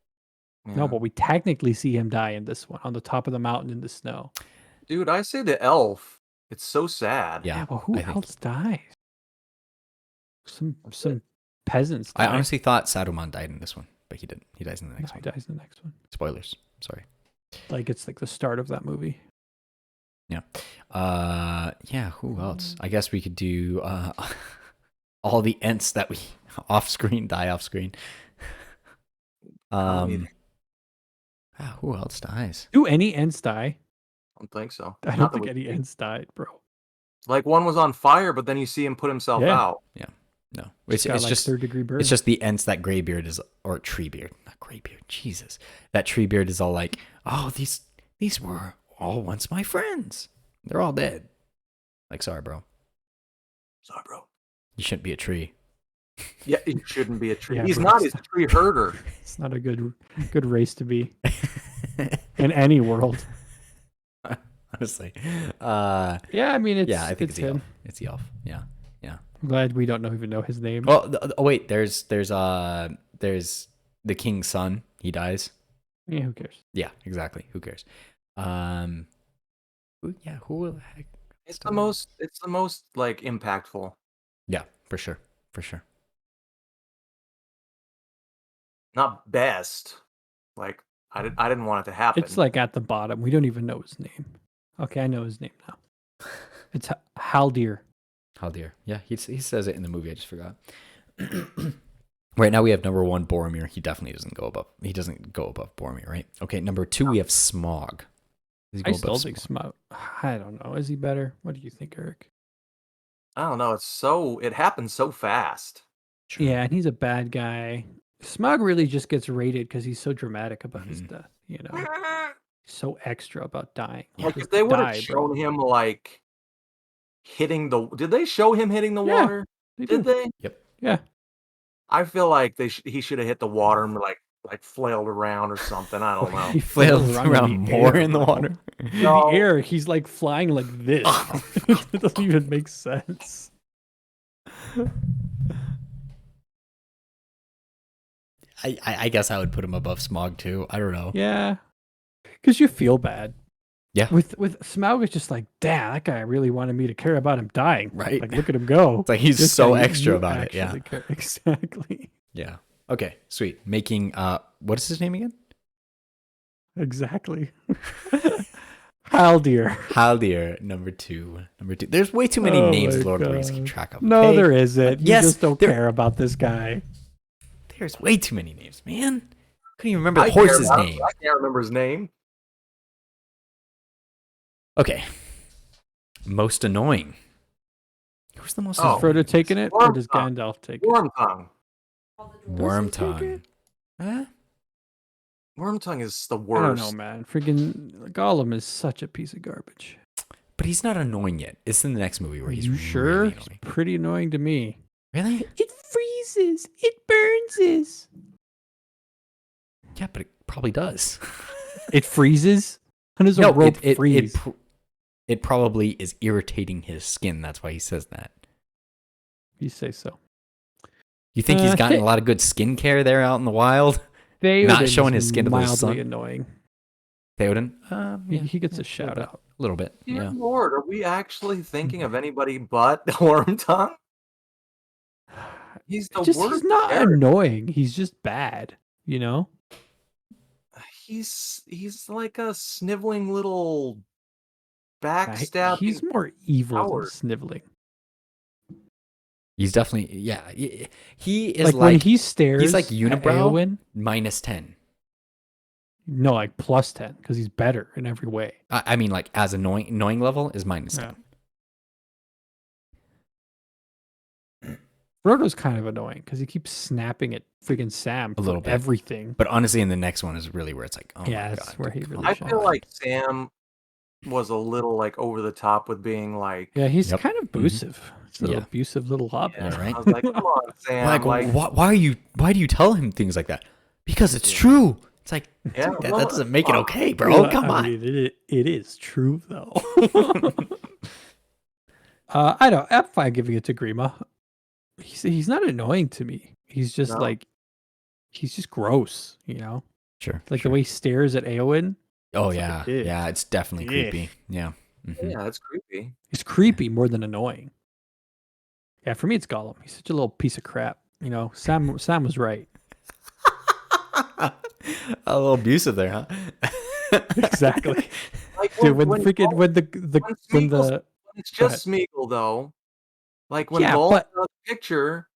Speaker 3: No, but we technically see him die in this one on the top of the mountain in the snow.
Speaker 2: dude, I say the elf. It's so sad.
Speaker 1: Yeah,
Speaker 3: but who
Speaker 1: I think-
Speaker 3: else dies? Some peasants.
Speaker 1: I
Speaker 3: die.
Speaker 1: honestly thought Saruman died in this one, but he didn't. He dies in the
Speaker 3: No,
Speaker 1: next
Speaker 3: he
Speaker 1: one.
Speaker 3: dies in the next one.
Speaker 1: Spoilers. Sorry.
Speaker 3: Like it's like the start of that movie.
Speaker 1: Yeah, who else? I guess we could do all the Ents that we die off screen. Who else dies?
Speaker 3: Do any Ents die?
Speaker 2: I don't think so.
Speaker 3: I
Speaker 2: Not
Speaker 3: don't
Speaker 2: that
Speaker 3: think
Speaker 2: we-
Speaker 3: any Ents died, bro.
Speaker 2: Like one was on fire, but then you see him put himself
Speaker 3: Yeah.
Speaker 2: out.
Speaker 1: No, it's
Speaker 3: Got,
Speaker 1: just
Speaker 3: third degree burn.
Speaker 1: it's just the Ents that Greybeard is, or Treebeard, not Greybeard. Jesus, that Treebeard is all like, oh, these were all once my friends. They're all dead. Like, sorry, bro.
Speaker 2: Sorry, bro.
Speaker 1: You shouldn't be a tree.
Speaker 2: Yeah, he shouldn't be a tree.
Speaker 3: Yeah,
Speaker 2: He's
Speaker 3: bro,
Speaker 2: not.
Speaker 3: it's
Speaker 2: He's a tree herder.
Speaker 3: It's not a good race to be. in any world.
Speaker 1: Honestly.
Speaker 3: Yeah, I mean, it's
Speaker 1: Yeah, I think it's the elf.
Speaker 3: him.
Speaker 1: It's the elf. Yeah.
Speaker 3: I'm glad we don't even know his name.
Speaker 1: Well, oh wait, there's the king's son. He dies.
Speaker 3: Yeah, who cares?
Speaker 1: Yeah, exactly. Who cares? Who the heck?
Speaker 2: It's the most like impactful.
Speaker 1: Yeah, for sure.
Speaker 2: Not best. Like I didn't want it to happen.
Speaker 3: It's like at the bottom. We don't even know his name. Okay, I know his name now. It's Haldir.
Speaker 1: How dear. Yeah, he says it in the movie. I just forgot. Right now we have number 1 Boromir. He definitely doesn't go above. He doesn't go above Boromir, right? Okay, number 2 we have Smaug. Does he go
Speaker 3: I
Speaker 1: above
Speaker 3: still think Smaug. I don't know. Is he better? What do you think, Eric?
Speaker 2: I don't know. It happens so fast.
Speaker 1: Sure.
Speaker 3: Yeah, and he's a bad guy. Smaug really just gets rated because he's so dramatic about his death. You know, he's so extra about dying.
Speaker 2: Like
Speaker 3: Just
Speaker 2: if they would
Speaker 3: die,
Speaker 2: have
Speaker 3: bro.
Speaker 2: shown him like hitting the. Did they show him hitting the
Speaker 3: Yeah,
Speaker 2: water?
Speaker 3: They
Speaker 2: Did
Speaker 3: do.
Speaker 2: they?
Speaker 1: Yep.
Speaker 3: Yeah.
Speaker 2: I feel like he should have hit the water and like flailed around or something. I don't know.
Speaker 3: He
Speaker 1: Flailed around
Speaker 3: in the
Speaker 1: more
Speaker 3: air,
Speaker 1: in the
Speaker 3: bro.
Speaker 1: water.
Speaker 3: In
Speaker 2: No.
Speaker 3: the air, he's like flying like this. It doesn't even make sense.
Speaker 1: I guess I would put him above Smaug too. I don't know.
Speaker 3: Yeah, because you feel bad.
Speaker 1: Yeah.
Speaker 3: With Smaug, it's just like, damn, that guy really wanted me to care about him dying.
Speaker 1: Right.
Speaker 3: Like, look at him go.
Speaker 1: It's like he's
Speaker 3: This
Speaker 1: so
Speaker 3: guy,
Speaker 1: extra
Speaker 3: you
Speaker 1: about it. Yeah.
Speaker 3: actually care. Exactly.
Speaker 1: Yeah. Okay. Sweet. Making what is his name again?
Speaker 3: Exactly. Haldir.
Speaker 1: Haldir, number 2. There's way too many
Speaker 3: Oh
Speaker 1: names
Speaker 3: my
Speaker 1: Lord of the Rings to
Speaker 3: God.
Speaker 1: keep track of.
Speaker 3: No,
Speaker 1: okay?
Speaker 3: there isn't. You
Speaker 1: Yes,
Speaker 3: just don't
Speaker 1: there-
Speaker 3: care about this guy.
Speaker 1: There's way too many names, man. Couldn't even remember
Speaker 2: I
Speaker 1: the
Speaker 2: care
Speaker 1: horse's
Speaker 2: about him,
Speaker 1: name.
Speaker 2: I can't remember his name.
Speaker 1: Okay. Most annoying. Who's the most
Speaker 2: Oh.
Speaker 3: Is Frodo taking it, or does
Speaker 2: Wormtongue.
Speaker 3: Gandalf take it?
Speaker 2: Wormtongue.
Speaker 1: Wormtongue. Huh?
Speaker 2: Wormtongue is the
Speaker 3: I don't
Speaker 2: worst.
Speaker 3: know, man. Freaking Gollum is such a piece of garbage.
Speaker 1: But he's not annoying yet. It's in the next movie where
Speaker 3: Are
Speaker 1: he's
Speaker 3: you sure?
Speaker 1: really
Speaker 3: He's
Speaker 1: annoying.
Speaker 3: pretty annoying to me.
Speaker 1: Really?
Speaker 3: It freezes. It burns.
Speaker 1: Yeah, but it probably does.
Speaker 3: It freezes? How does a
Speaker 1: No,
Speaker 3: rope freeze?
Speaker 1: it probably is irritating his skin. That's why he says that.
Speaker 3: You say so.
Speaker 1: You think he's gotten
Speaker 3: Th-
Speaker 1: a lot of good skincare there out in the wild?
Speaker 3: Theoden
Speaker 1: Not showing
Speaker 3: is
Speaker 1: his skin to the
Speaker 3: mildly
Speaker 1: sun?
Speaker 3: annoying.
Speaker 1: Theoden?
Speaker 3: He gets a shout out.
Speaker 1: A little bit,
Speaker 2: Dear
Speaker 1: yeah.
Speaker 2: Lord, are we actually thinking of anybody but Wormtongue? He's the worst.
Speaker 3: He's not
Speaker 2: character.
Speaker 3: annoying. He's just bad. You know?
Speaker 2: He's like a sniveling little
Speaker 3: Yeah,
Speaker 2: backstabbing.
Speaker 3: he's more evil
Speaker 2: coward.
Speaker 3: than sniveling.
Speaker 1: He's definitely, yeah. He is
Speaker 3: Like,
Speaker 1: like,
Speaker 3: when he stares
Speaker 1: he's like
Speaker 3: at
Speaker 1: unibrow
Speaker 3: Eowyn,
Speaker 1: minus 10.
Speaker 3: no, like plus 10, because he's better in every way.
Speaker 1: I mean, like, as annoying level is minus 10.
Speaker 3: Frodo's kind of annoying because he keeps snapping at freaking Sam
Speaker 1: A
Speaker 3: for
Speaker 1: little bit.
Speaker 3: everything.
Speaker 1: But honestly, in the next one is really where it's like, oh
Speaker 3: Yeah,
Speaker 1: my
Speaker 3: that's
Speaker 1: God.
Speaker 3: where he
Speaker 1: come
Speaker 3: really
Speaker 2: I
Speaker 3: shines.
Speaker 2: feel like Sam was a little like over the top with being like,
Speaker 3: Yeah, he's
Speaker 1: Yep.
Speaker 3: kind of abusive. It's a little
Speaker 1: Yeah.
Speaker 3: abusive little hobbit.
Speaker 1: Yeah, right?
Speaker 2: I was like, come on, Sam.
Speaker 1: Like, why do you tell him things like that? Because it's true. It's like,
Speaker 2: Yeah,
Speaker 1: dude, that
Speaker 2: well,
Speaker 1: doesn't make it
Speaker 2: well,
Speaker 1: okay, bro.
Speaker 3: Well,
Speaker 1: Come
Speaker 3: I
Speaker 1: on.
Speaker 3: mean, it is true though. I don't. I'm fine giving it to Grima. He's not annoying to me. He's just
Speaker 2: No.
Speaker 3: like, he's just gross. You know,
Speaker 1: Sure.
Speaker 3: like
Speaker 1: sure.
Speaker 3: the way he stares at Eowyn.
Speaker 1: Oh,
Speaker 3: it's
Speaker 1: yeah.
Speaker 3: like, "Ugh,
Speaker 1: Yeah, it's definitely
Speaker 3: ugh."
Speaker 1: creepy. Yeah. Mhm.
Speaker 2: Yeah, it's creepy.
Speaker 3: It's creepy more than annoying. Yeah, for me, it's Gollum. He's such a little piece of crap. You know, Sam was right.
Speaker 1: A little abusive there, huh?
Speaker 3: Exactly.
Speaker 2: Like
Speaker 3: Dude, when
Speaker 2: when
Speaker 3: freaking when the when
Speaker 2: Smeagol's-
Speaker 3: the
Speaker 2: it's
Speaker 3: Go
Speaker 2: just Smeagol though. Like when
Speaker 3: Yeah,
Speaker 2: Ball's
Speaker 3: but-
Speaker 2: out of the picture,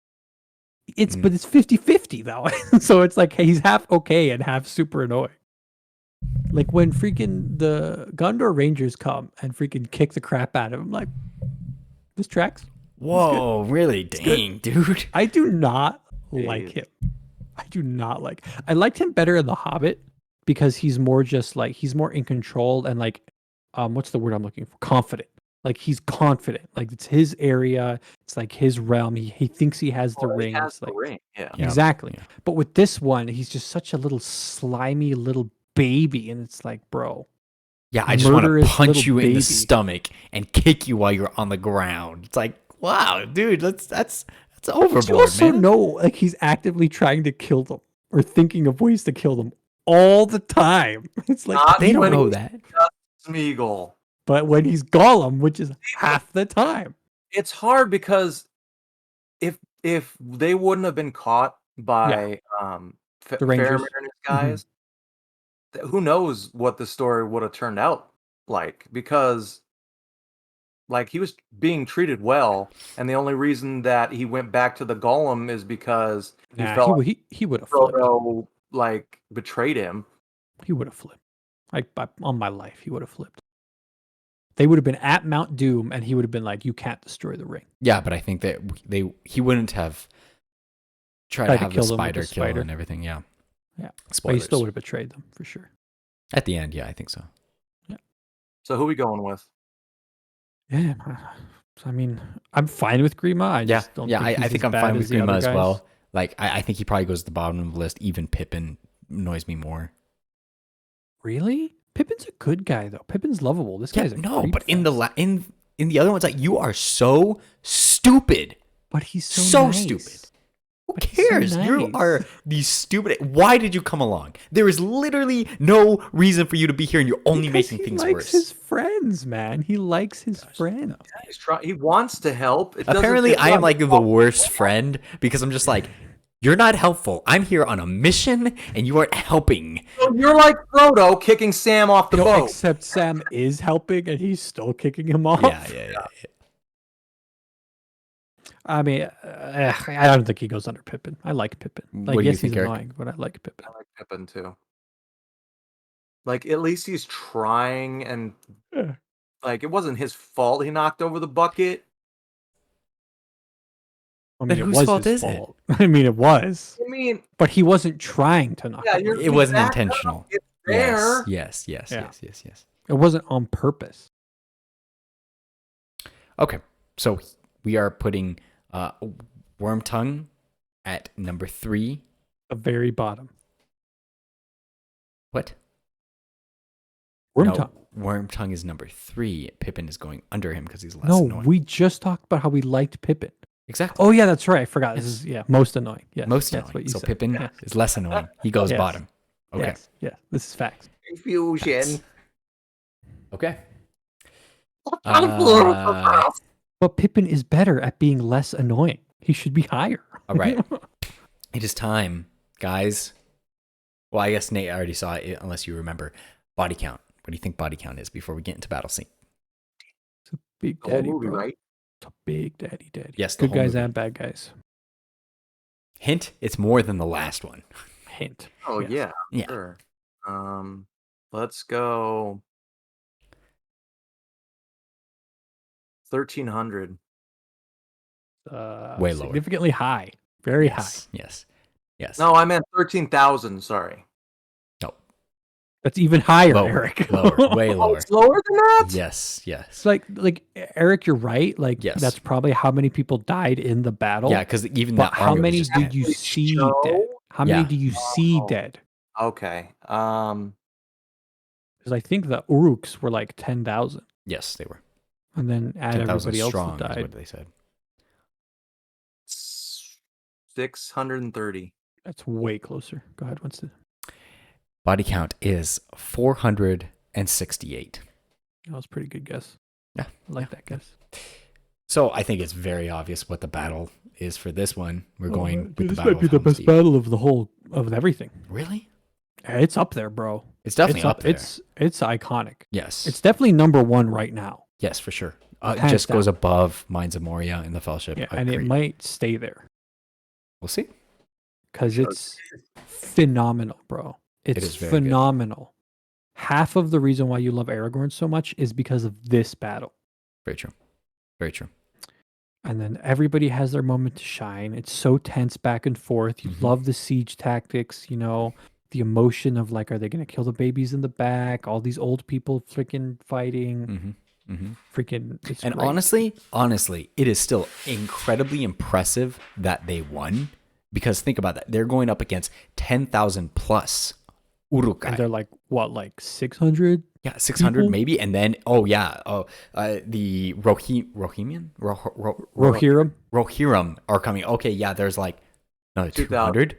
Speaker 3: it's but it's 50-50 though. So it's like, hey, he's half okay and half super annoying. Like when freaking the Gondor Rangers come and freaking kick the crap out of him, like, this tracks.
Speaker 1: Whoa, really? Dang, dude.
Speaker 3: I do not like
Speaker 2: Jeez.
Speaker 3: him. I liked him better in The Hobbit because he's more just like, he's more in control and like, what's the word I'm looking for? Confident. Like he's confident. Like it's his area. It's like his realm. He thinks he has the
Speaker 2: he
Speaker 3: ring.
Speaker 2: has
Speaker 3: It's
Speaker 2: the
Speaker 3: like,
Speaker 2: ring. Yeah.
Speaker 1: Yeah.
Speaker 3: Exactly.
Speaker 1: Yeah.
Speaker 3: But with this one, he's just such a little slimy little baby, and it's like, bro.
Speaker 1: Yeah, I just want to
Speaker 3: Murderous
Speaker 1: punch
Speaker 3: little
Speaker 1: you in
Speaker 3: baby.
Speaker 1: the stomach and kick you while you're on the ground. It's like, wow, dude, that's overboard,
Speaker 3: You also
Speaker 1: man.
Speaker 3: know, like, he's actively trying to kill them or thinking of ways to kill them all the time. It's like,
Speaker 2: Not
Speaker 1: They don't
Speaker 2: when
Speaker 1: know
Speaker 2: he's
Speaker 1: that.
Speaker 2: Smeagol.
Speaker 3: but when he's Gollum, which is half the time.
Speaker 2: It's hard because if they wouldn't have been caught by
Speaker 3: The Rangers.
Speaker 2: Faramir and his guys, who knows what the story would have turned out like, because like he was being treated well, and the only reason that he went back to the Golem is because he
Speaker 3: Nah,
Speaker 2: felt
Speaker 3: he would have flipped.
Speaker 2: Frodo like betrayed him.
Speaker 3: He would have flipped. On my life, he would have flipped. They would have been at Mount Doom, and he would have been like, "You can't destroy the ring."
Speaker 1: Yeah, but I think that he wouldn't have tried to have the
Speaker 3: kill them with
Speaker 1: spider
Speaker 3: the
Speaker 1: kill
Speaker 3: spider.
Speaker 1: and everything. Yeah,
Speaker 3: Yeah. But he
Speaker 1: spoilers.
Speaker 3: still would have betrayed them for sure.
Speaker 1: At the end, yeah, I think so.
Speaker 2: So who we going with?
Speaker 3: Yeah, I mean, I'm fine with Grima. I
Speaker 1: Yeah,
Speaker 3: just don't
Speaker 1: yeah,
Speaker 3: think
Speaker 1: I
Speaker 3: he's
Speaker 1: think
Speaker 3: as
Speaker 1: I'm
Speaker 3: bad
Speaker 1: fine
Speaker 3: as
Speaker 1: with
Speaker 3: the
Speaker 1: Grima
Speaker 3: other
Speaker 1: as
Speaker 3: guys.
Speaker 1: well. Like, I think he probably goes to the bottom of the list. Even Pippin annoys me more.
Speaker 3: Really? Pippin's a good guy though. Pippin's lovable. This
Speaker 1: Yeah,
Speaker 3: guy's a
Speaker 1: no,
Speaker 3: creep
Speaker 1: but in
Speaker 3: fest.
Speaker 1: in the other ones, like, you are so stupid.
Speaker 3: But he's
Speaker 1: so
Speaker 3: nice.
Speaker 1: stupid. Who
Speaker 3: But he's so
Speaker 1: cares? You
Speaker 3: nice.
Speaker 1: are the stupid. Why did you come along? There is literally no reason for you to be here, and you're only
Speaker 3: Because
Speaker 1: making
Speaker 3: he
Speaker 1: things
Speaker 3: likes
Speaker 1: worse.
Speaker 3: his friends, man. He likes his friends.
Speaker 2: He's trying. He wants to help. It doesn't-
Speaker 1: Apparently,
Speaker 2: it's
Speaker 1: I am
Speaker 2: not
Speaker 1: like
Speaker 2: his
Speaker 1: the
Speaker 2: fault.
Speaker 1: worst friend because I'm just like, you're not helpful. I'm here on a mission, and you aren't helping.
Speaker 2: So you're like Frodo kicking Sam off the
Speaker 3: No,
Speaker 2: boat.
Speaker 3: except Sam is helping, and he's still kicking him off.
Speaker 1: Yeah.
Speaker 3: I mean, I don't think he goes under Pippin. I like Pippin. Like,
Speaker 1: What do you
Speaker 3: yes,
Speaker 1: think,
Speaker 3: he's
Speaker 1: Eric?
Speaker 3: annoying, but I like Pippin.
Speaker 2: I like Pippin too. Like at least he's trying, and
Speaker 3: Yeah.
Speaker 2: like it wasn't his fault he knocked over the bucket.
Speaker 3: I
Speaker 1: Then
Speaker 3: mean, it
Speaker 1: whose
Speaker 3: was
Speaker 1: fault
Speaker 3: his
Speaker 1: is it?
Speaker 3: fault. I mean, it was,
Speaker 2: I mean,
Speaker 3: but he wasn't trying to knock.
Speaker 2: yeah,
Speaker 3: him
Speaker 2: you're.
Speaker 3: over.
Speaker 1: It wasn't
Speaker 2: backed up,
Speaker 1: intentional.
Speaker 2: It's there.
Speaker 1: Yes.
Speaker 3: Yeah.
Speaker 1: Yes.
Speaker 3: It wasn't on purpose.
Speaker 1: Okay, so we are putting Wormtongue at number 3.
Speaker 3: The very bottom.
Speaker 1: What?
Speaker 3: Wormtongue.
Speaker 1: No, Wormtongue is number 3. Pippin is going under him because he's less
Speaker 3: No,
Speaker 1: annoying.
Speaker 3: we just talked about how we liked Pippin.
Speaker 1: Exactly.
Speaker 3: Oh yeah, that's right. I forgot. This
Speaker 1: Yes.
Speaker 3: is most annoying. Yes,
Speaker 1: Most
Speaker 3: that's
Speaker 1: annoying.
Speaker 3: what you
Speaker 1: So
Speaker 3: said.
Speaker 1: Pippin
Speaker 3: Yes.
Speaker 1: is less annoying. He goes
Speaker 3: Yes.
Speaker 1: bottom. Okay.
Speaker 3: Yes. Yeah, this is facts.
Speaker 2: Confusion.
Speaker 1: Okay.
Speaker 3: But Pippin is better at being less annoying. He should be higher.
Speaker 1: All right. It is time, guys. Well, I guess Nate already saw it, unless you remember. Body count. What do you think body count is before we get into battle scene?
Speaker 3: It's a big
Speaker 2: The whole
Speaker 3: daddy,
Speaker 2: movie,
Speaker 3: bro.
Speaker 2: right?
Speaker 3: It's a big daddy.
Speaker 1: Yes, the
Speaker 3: Good
Speaker 1: whole
Speaker 3: guys
Speaker 1: movie.
Speaker 3: and bad guys.
Speaker 1: Hint, it's more than the last one.
Speaker 3: Hint.
Speaker 2: Oh
Speaker 3: Yes.
Speaker 2: yeah,
Speaker 1: Yeah.
Speaker 2: sure. Let's go 1,300.
Speaker 1: Way lower.
Speaker 3: Significantly high. Very high.
Speaker 1: Yes.
Speaker 2: No, I meant 13,000. Sorry.
Speaker 1: No.
Speaker 3: That's even higher,
Speaker 1: Lower.
Speaker 3: Eric.
Speaker 1: Lower. Way
Speaker 2: Oh,
Speaker 1: lower.
Speaker 2: it's lower than that.
Speaker 1: Yes.
Speaker 3: It's like Eric, you're right. Like
Speaker 1: Yes.
Speaker 3: that's probably how many people died in the battle.
Speaker 1: Yeah, because even
Speaker 3: But
Speaker 1: that
Speaker 3: how
Speaker 1: army was
Speaker 3: many
Speaker 1: just
Speaker 3: did
Speaker 1: 10.
Speaker 3: you
Speaker 2: Actually
Speaker 3: see
Speaker 2: show?
Speaker 3: dead? How many
Speaker 1: Yeah.
Speaker 3: do you see dead?
Speaker 2: Okay.
Speaker 3: Because I think the Uruks were like 10,000,
Speaker 1: Yes, they were.
Speaker 3: and then add
Speaker 1: 10,000
Speaker 3: everybody else
Speaker 1: strong
Speaker 3: that
Speaker 1: is
Speaker 3: died.
Speaker 1: what they said.
Speaker 2: 630.
Speaker 3: That's way closer. Go ahead, Winston.
Speaker 1: Body count is 468.
Speaker 3: That was a pretty good guess.
Speaker 1: Yeah.
Speaker 3: I like that guess.
Speaker 1: So I think it's very obvious what the battle is for this one. We're going with the
Speaker 3: this
Speaker 1: battle
Speaker 3: might be
Speaker 1: of
Speaker 3: the
Speaker 1: Helm's
Speaker 3: best
Speaker 1: Deep.
Speaker 3: battle of the whole of everything.
Speaker 1: Really?
Speaker 3: It's up there, bro.
Speaker 1: It's definitely
Speaker 3: It's
Speaker 1: up there.
Speaker 3: It's iconic.
Speaker 1: Yes.
Speaker 3: It's definitely number one right now.
Speaker 1: Yes, for sure. It
Speaker 3: Hands
Speaker 1: just goes
Speaker 3: down.
Speaker 1: above Mines of Moria and the Fellowship.
Speaker 3: Yeah,
Speaker 1: of
Speaker 3: and it
Speaker 1: Crete.
Speaker 3: might stay there
Speaker 1: We'll see.
Speaker 3: because it's phenomenal, bro. It's
Speaker 1: is very good.
Speaker 3: phenomenal. Half of the reason why you love Aragorn so much is because of this battle.
Speaker 1: Very true. Very true.
Speaker 3: And then everybody has their moment to shine. It's so tense back and forth. You
Speaker 1: Mhm.
Speaker 3: love the siege tactics, the emotion of like, are they going to kill the babies in the back? All these old people freaking fighting. Freaking, it's
Speaker 1: And
Speaker 3: great.
Speaker 1: honestly, it is still incredibly impressive that they won, because think about that. They're going up against 10,000 plus Urukai.
Speaker 3: And they're like, what, like 600?
Speaker 1: Yeah, 600
Speaker 3: people?
Speaker 1: maybe. And then, the Rohirrim are coming. Okay, yeah, there's like another 200.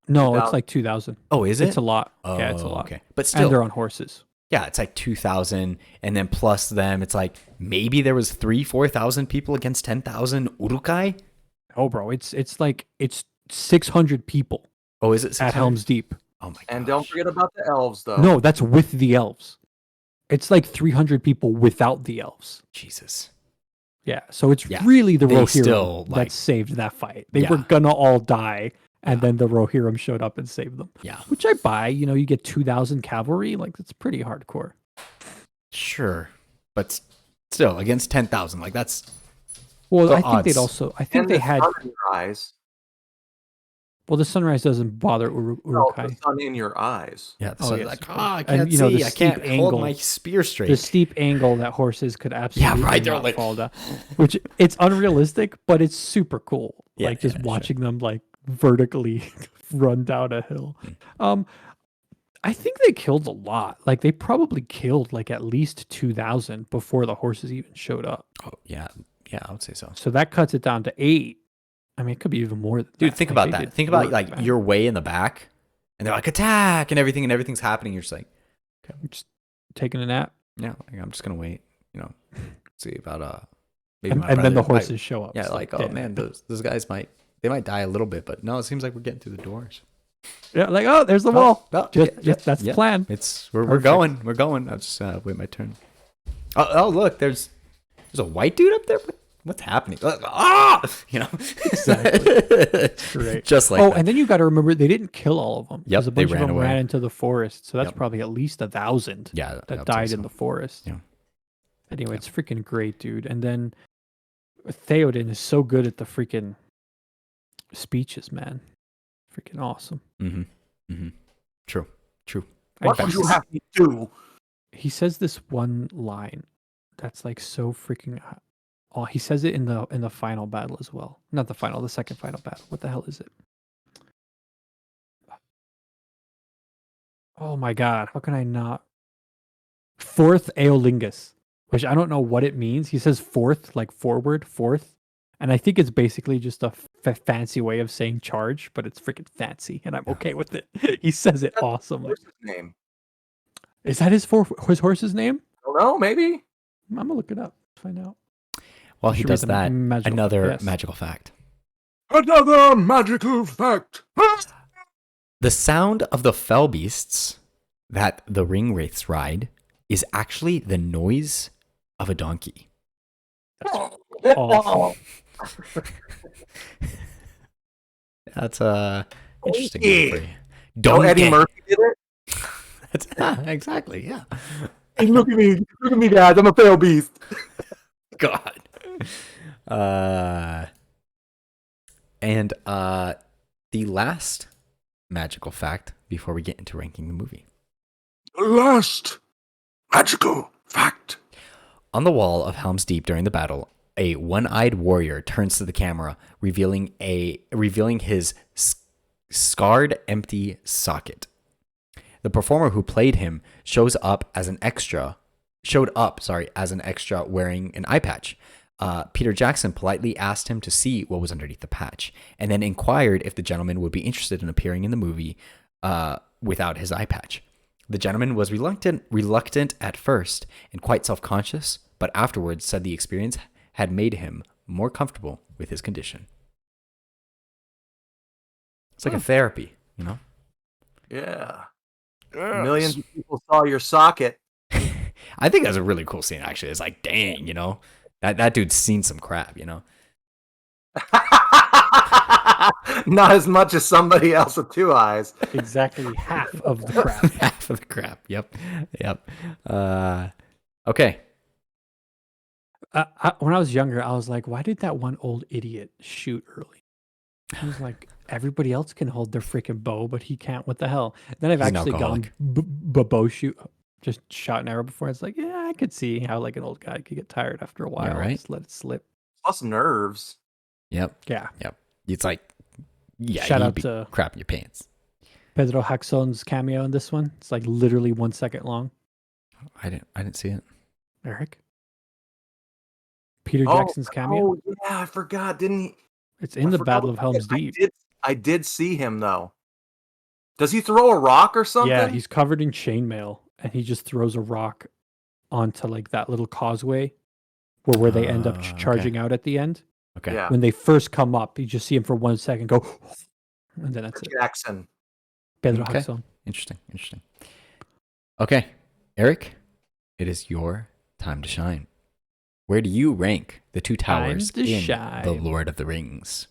Speaker 3: No,
Speaker 2: 2,000.
Speaker 3: it's like 2,000.
Speaker 1: Oh, is it?
Speaker 3: It's a lot.
Speaker 1: Oh,
Speaker 3: Yeah, it's a lot.
Speaker 1: Okay. But still,
Speaker 3: And they're on horses.
Speaker 1: yeah, it's like 2,000. And then plus them, it's like maybe there was 4,000 people against 10,000 Urukai.
Speaker 3: Oh, bro, it's 600 people
Speaker 1: Oh, is it 600?
Speaker 3: at Helm's Deep.
Speaker 1: Oh my god.
Speaker 2: And don't forget about the elves, though.
Speaker 3: No, that's with the elves. It's like 300 people without the elves.
Speaker 1: Jesus.
Speaker 3: Yeah, so it's
Speaker 1: Yeah,
Speaker 3: really the
Speaker 1: they
Speaker 3: Rohirrim
Speaker 1: still, like-
Speaker 3: that saved that fight. They
Speaker 1: Yeah.
Speaker 3: were gonna all die, and then the Rohirrim showed up and saved them.
Speaker 1: Yeah.
Speaker 3: Which I buy. You know, you get 2,000 cavalry. Like, it's pretty hardcore.
Speaker 1: Sure. But still, against 10,000, like that's
Speaker 3: Well,
Speaker 1: The
Speaker 3: I think they'd
Speaker 1: odds.
Speaker 3: also. I think
Speaker 2: And
Speaker 3: they
Speaker 2: the
Speaker 3: had.
Speaker 2: sun in your eyes.
Speaker 3: Well, the sunrise doesn't bother
Speaker 2: No,
Speaker 3: Urukai.
Speaker 2: the sun in your eyes.
Speaker 1: yeah.
Speaker 3: Oh,
Speaker 1: So
Speaker 3: yes,
Speaker 1: like,
Speaker 3: of course.
Speaker 1: I can't
Speaker 3: And, you know, the
Speaker 1: see. I
Speaker 3: steep
Speaker 1: can't
Speaker 3: angle-
Speaker 1: hold my spear straight.
Speaker 3: The steep angle that horses could absolutely
Speaker 1: right, they're
Speaker 3: not
Speaker 1: like-
Speaker 3: fall down, which it's unrealistic, but it's super cool.
Speaker 1: Yeah,
Speaker 3: Like just
Speaker 1: yeah, sure.
Speaker 3: watching them like vertically run down a hill. I think they killed a lot. Like they probably killed like at least 2,000 before the horses even showed up.
Speaker 1: Oh, yeah. Yeah, I would say so.
Speaker 3: So that cuts it down to 8. I mean, it could be even more than
Speaker 1: Dude,
Speaker 3: that.
Speaker 1: think
Speaker 3: Like,
Speaker 1: about
Speaker 3: they
Speaker 1: that.
Speaker 3: did
Speaker 1: Think about
Speaker 3: work,
Speaker 1: like
Speaker 3: man.
Speaker 1: you're way in the back and they're like attack and everything's happening. You're just like,
Speaker 3: I'm just taking a nap,
Speaker 1: yeah, like, I'm just gonna wait, see about maybe
Speaker 3: and,
Speaker 1: my
Speaker 3: and then the
Speaker 1: brother might-
Speaker 3: horses show up.
Speaker 1: yeah,
Speaker 3: It's
Speaker 1: like, oh
Speaker 3: damn.
Speaker 1: man, those guys might die a little bit, but no, it seems like we're getting through the doors.
Speaker 3: Yeah, like oh, there's the wall. That's the plan.
Speaker 1: We're
Speaker 3: Perfect.
Speaker 1: going. I'll just wait my turn. Oh look, there's a white dude up there. What's happening?
Speaker 3: Exactly. Great.
Speaker 1: Just like
Speaker 3: Oh,
Speaker 1: that.
Speaker 3: and then you got to remember they didn't kill all of them.
Speaker 1: Yep,
Speaker 3: a
Speaker 1: they
Speaker 3: bunch
Speaker 1: ran
Speaker 3: of them
Speaker 1: away.
Speaker 3: ran into the forest. So that's
Speaker 1: Yep.
Speaker 3: probably at least 1,000
Speaker 1: yeah, I
Speaker 3: that
Speaker 1: would
Speaker 3: died
Speaker 1: say
Speaker 3: in
Speaker 1: so.
Speaker 3: the forest.
Speaker 1: Yeah.
Speaker 3: Anyway, it's freaking great, dude. And then Theoden is so good at the freaking speeches, man. Freaking awesome.
Speaker 1: True.
Speaker 2: What
Speaker 3: And
Speaker 2: would you have me do?
Speaker 3: he says this one line that's like so freaking. Oh, he says it in the final battle as well. Not the final, the second final battle. What the hell is it? Oh my god, how can I not? Fourth Aeolingus, which I don't know what it means. He says fourth, like forward, fourth. And I think it's basically just a fancy way of saying charge, but it's freaking fancy, and I'm okay with it. He says it awesome.
Speaker 2: What's his name?
Speaker 3: Is that his horse's name?
Speaker 2: I don't know, maybe.
Speaker 3: I'm gonna look it up. Find out.
Speaker 1: Well,
Speaker 3: You
Speaker 1: he
Speaker 3: should read
Speaker 1: does
Speaker 3: the
Speaker 1: that.
Speaker 3: magical-
Speaker 1: Another
Speaker 3: yes.
Speaker 1: magical fact.
Speaker 2: Another magical fact.
Speaker 1: The sound of the fell beasts that the ring wraiths ride is actually the noise of a donkey.
Speaker 3: Awesome.
Speaker 1: That's interesting
Speaker 2: Donkey.
Speaker 1: for you.
Speaker 2: Oh, Eddie Murphy did it.
Speaker 1: That's, exactly, yeah.
Speaker 2: Hey, look at me, guys. I'm a pale beast.
Speaker 1: God. And the last magical fact before we get into ranking the movie.
Speaker 2: The last magical fact.
Speaker 1: On the wall of Helm's Deep during the battle, a one-eyed warrior turns to the camera, revealing his scarred empty socket. The performer who played him showed up as an extra wearing an eye patch. Peter Jackson politely asked him to see what was underneath the patch, and then inquired if the gentleman would be interested in appearing in the movie without his eye patch. The gentleman was reluctant at first and quite self-conscious, but afterwards said the experience had made him more comfortable with his condition. It's like a therapy, you know?
Speaker 2: Yeah. Millions of people saw your socket.
Speaker 1: I think that's a really cool scene, actually. It's like, dang, you know? That dude's seen some crap, you know?
Speaker 2: Not as much as somebody else with 2 eyes.
Speaker 3: Exactly half of the crap.
Speaker 1: Half of the crap. Yep. Okay.
Speaker 3: When I was younger, I was like, why did that one old idiot shoot early? I was like, everybody else can hold their freaking bow, but he can't. What the hell? Then I've
Speaker 1: He's an
Speaker 3: actually gone
Speaker 1: alcoholic.
Speaker 3: bow shoot, just shot an arrow before. It's like, yeah, I could see how like an old guy could get tired after a while.
Speaker 1: right.
Speaker 3: Just let it slip.
Speaker 2: Plus nerves.
Speaker 1: Yep.
Speaker 3: Yeah.
Speaker 1: It's like, yeah,
Speaker 3: Shout
Speaker 1: you'd
Speaker 3: out
Speaker 1: be
Speaker 3: to-
Speaker 1: crapping your pants.
Speaker 3: Pedro Jackson's cameo in this one. It's like literally 1 second long.
Speaker 1: I didn't see it.
Speaker 3: Eric. Peter Jackson's cameo.
Speaker 2: Oh yeah, I forgot. Didn't he?
Speaker 3: It's in
Speaker 2: I
Speaker 3: the
Speaker 2: forgot
Speaker 3: Battle of
Speaker 2: about
Speaker 3: Helm's
Speaker 2: it.
Speaker 3: Deep.
Speaker 2: I did see him though. Does he throw a rock or something?
Speaker 3: Yeah, he's covered in chainmail, and he just throws a rock onto like that little causeway where they end up
Speaker 1: Okay.
Speaker 3: charging out at the end.
Speaker 1: Okay.
Speaker 2: Yeah.
Speaker 3: When they first come up, you just see him for 1 second go, and then that's it.
Speaker 2: Jackson.
Speaker 3: Pedro
Speaker 1: Okay.
Speaker 3: Jackson.
Speaker 1: Interesting. Okay, Eric, it is your time to shine. Where do you rank the two towers
Speaker 3: Time to
Speaker 1: in
Speaker 3: shine.
Speaker 1: The Lord of the Rings?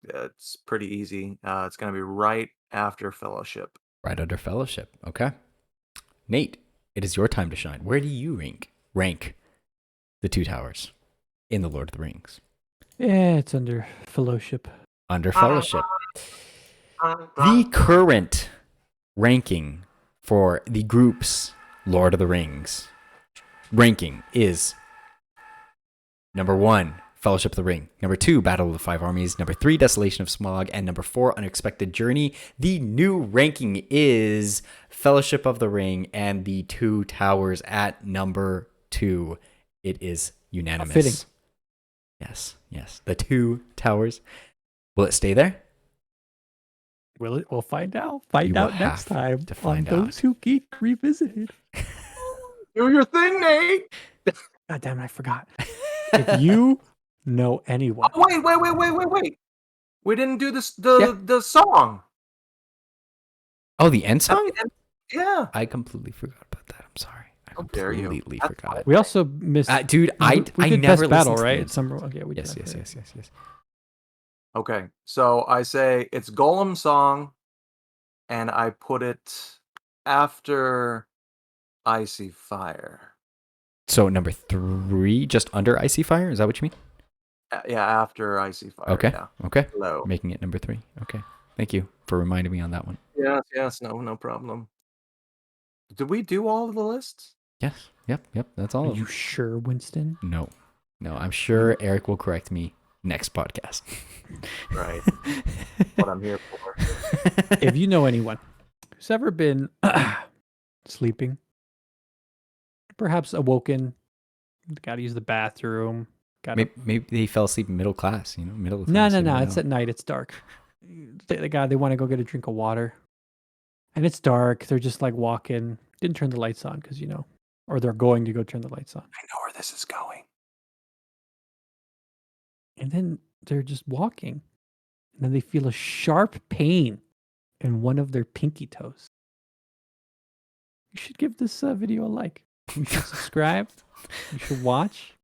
Speaker 2: It's pretty easy. It's gonna be right after Fellowship.
Speaker 1: Right under Fellowship. Okay. Nate, it is your time to shine. Where do you rank the two towers in The Lord of the Rings?
Speaker 3: Yeah, it's under Fellowship.
Speaker 1: Under Fellowship. The current ranking for the group's Lord of the Rings ranking is number 1, Fellowship of the Ring. Number 2, Battle of the Five Armies. Number 3, Desolation of Smaug. And number 4, Unexpected Journey. The new ranking is Fellowship of the Ring and the Two Towers at number 2. It is unanimous.
Speaker 3: Fitting.
Speaker 1: Yes. The Two Towers. Will it stay there?
Speaker 3: Will it? We'll find out.
Speaker 1: You
Speaker 3: Find
Speaker 1: will
Speaker 3: out next
Speaker 1: have
Speaker 3: time
Speaker 1: to
Speaker 3: on
Speaker 1: find out.
Speaker 3: Those Who Geek Revisited.
Speaker 2: Do your thing, Nate.
Speaker 3: God damn it, I forgot. If you know anyone,
Speaker 2: Oh, wait. We didn't do this the song.
Speaker 1: Oh, the end song?
Speaker 2: Yeah.
Speaker 1: I completely forgot about that. I'm sorry. I
Speaker 2: How dare you.
Speaker 1: completely
Speaker 2: That's
Speaker 1: forgot.
Speaker 3: we also missed.
Speaker 1: Dude, I
Speaker 3: did
Speaker 1: never
Speaker 3: Best Battle,
Speaker 1: listened to
Speaker 3: right?
Speaker 1: the
Speaker 3: It's number. Okay, we did.
Speaker 1: Yes.
Speaker 2: Okay. So I say it's Golem song, and I put it after Icy Fire.
Speaker 1: So number 3, just under Icy Fire? Is that what you mean?
Speaker 2: Yeah, after Icy Fire.
Speaker 1: Okay.
Speaker 2: Yeah.
Speaker 1: Okay.
Speaker 2: Hello.
Speaker 1: Making it number 3. Okay. Thank you for reminding me on that one.
Speaker 2: Yes. No problem. Did we do all of the lists?
Speaker 1: Yes. Yep. That's all
Speaker 3: Are
Speaker 1: of
Speaker 3: you
Speaker 1: them.
Speaker 3: sure, Winston?
Speaker 1: No. I'm sure Eric will correct me next podcast.
Speaker 2: Right. What I'm here for.
Speaker 3: If you know anyone who's ever been sleeping, perhaps awoken, got to use the bathroom.
Speaker 1: Maybe they fell asleep in middle class, middle of
Speaker 3: No.
Speaker 1: class, you don't
Speaker 3: It's
Speaker 1: know.
Speaker 3: at night. It's dark. They want to go get a drink of water, and it's dark. They're just like walking. Didn't turn the lights on because or they're going to go turn the lights on.
Speaker 2: I know where this is going.
Speaker 3: And then they're just walking, and then they feel a sharp pain in one of their pinky toes. You should give this video a like. You should subscribe. You should watch.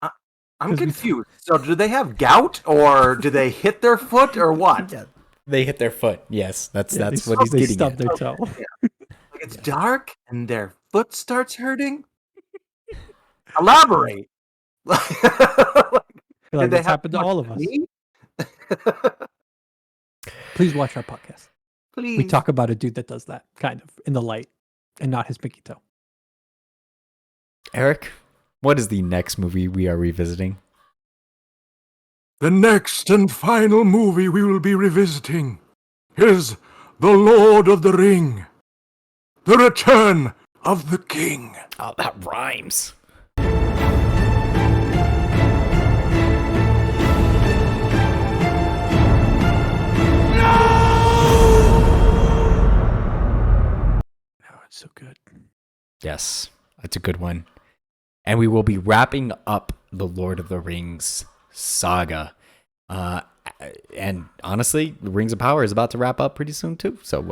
Speaker 2: I'm
Speaker 3: 'Cause we-
Speaker 2: confused. So do they have gout, or do they hit their foot, or what?
Speaker 1: Yeah. They hit their foot. Yes, that's
Speaker 3: Yeah,
Speaker 1: what he's
Speaker 3: they
Speaker 1: getting
Speaker 3: stub
Speaker 1: at.
Speaker 3: their toe.
Speaker 2: Like it's dark and their foot starts hurting? Elaborate.
Speaker 3: Like,
Speaker 2: they
Speaker 3: that's happened to all of us.
Speaker 2: me?
Speaker 3: Please watch our podcast.
Speaker 2: Please.
Speaker 3: We talk about a dude that does that, kind of, in the light, and not his pinky toe.
Speaker 1: Eric, what is the next movie we are revisiting?
Speaker 4: The next and final movie we will be revisiting is The Lord of the Ring, The Return of the King.
Speaker 1: Oh, that rhymes.
Speaker 3: Oh, it's so good.
Speaker 1: Yes, that's a good one. And we will be wrapping up the Lord of the Rings saga. And honestly, the Rings of Power is about to wrap up pretty soon too. So,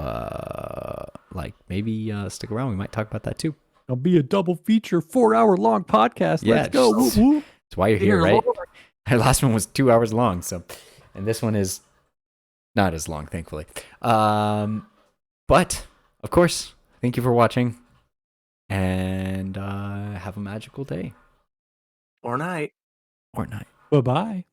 Speaker 1: maybe stick around. We might talk about that too.
Speaker 3: It'll be a double feature, 4-hour long podcast.
Speaker 1: Yeah,
Speaker 3: Let's go.
Speaker 1: just-
Speaker 3: Whoop, whoop.
Speaker 1: That's why you're here, right? Our last one was 2 hours long. So, and this one is not as long, thankfully. But of course, thank you for watching, and have a magical day
Speaker 2: Or night.
Speaker 1: or night.
Speaker 3: Bye-bye.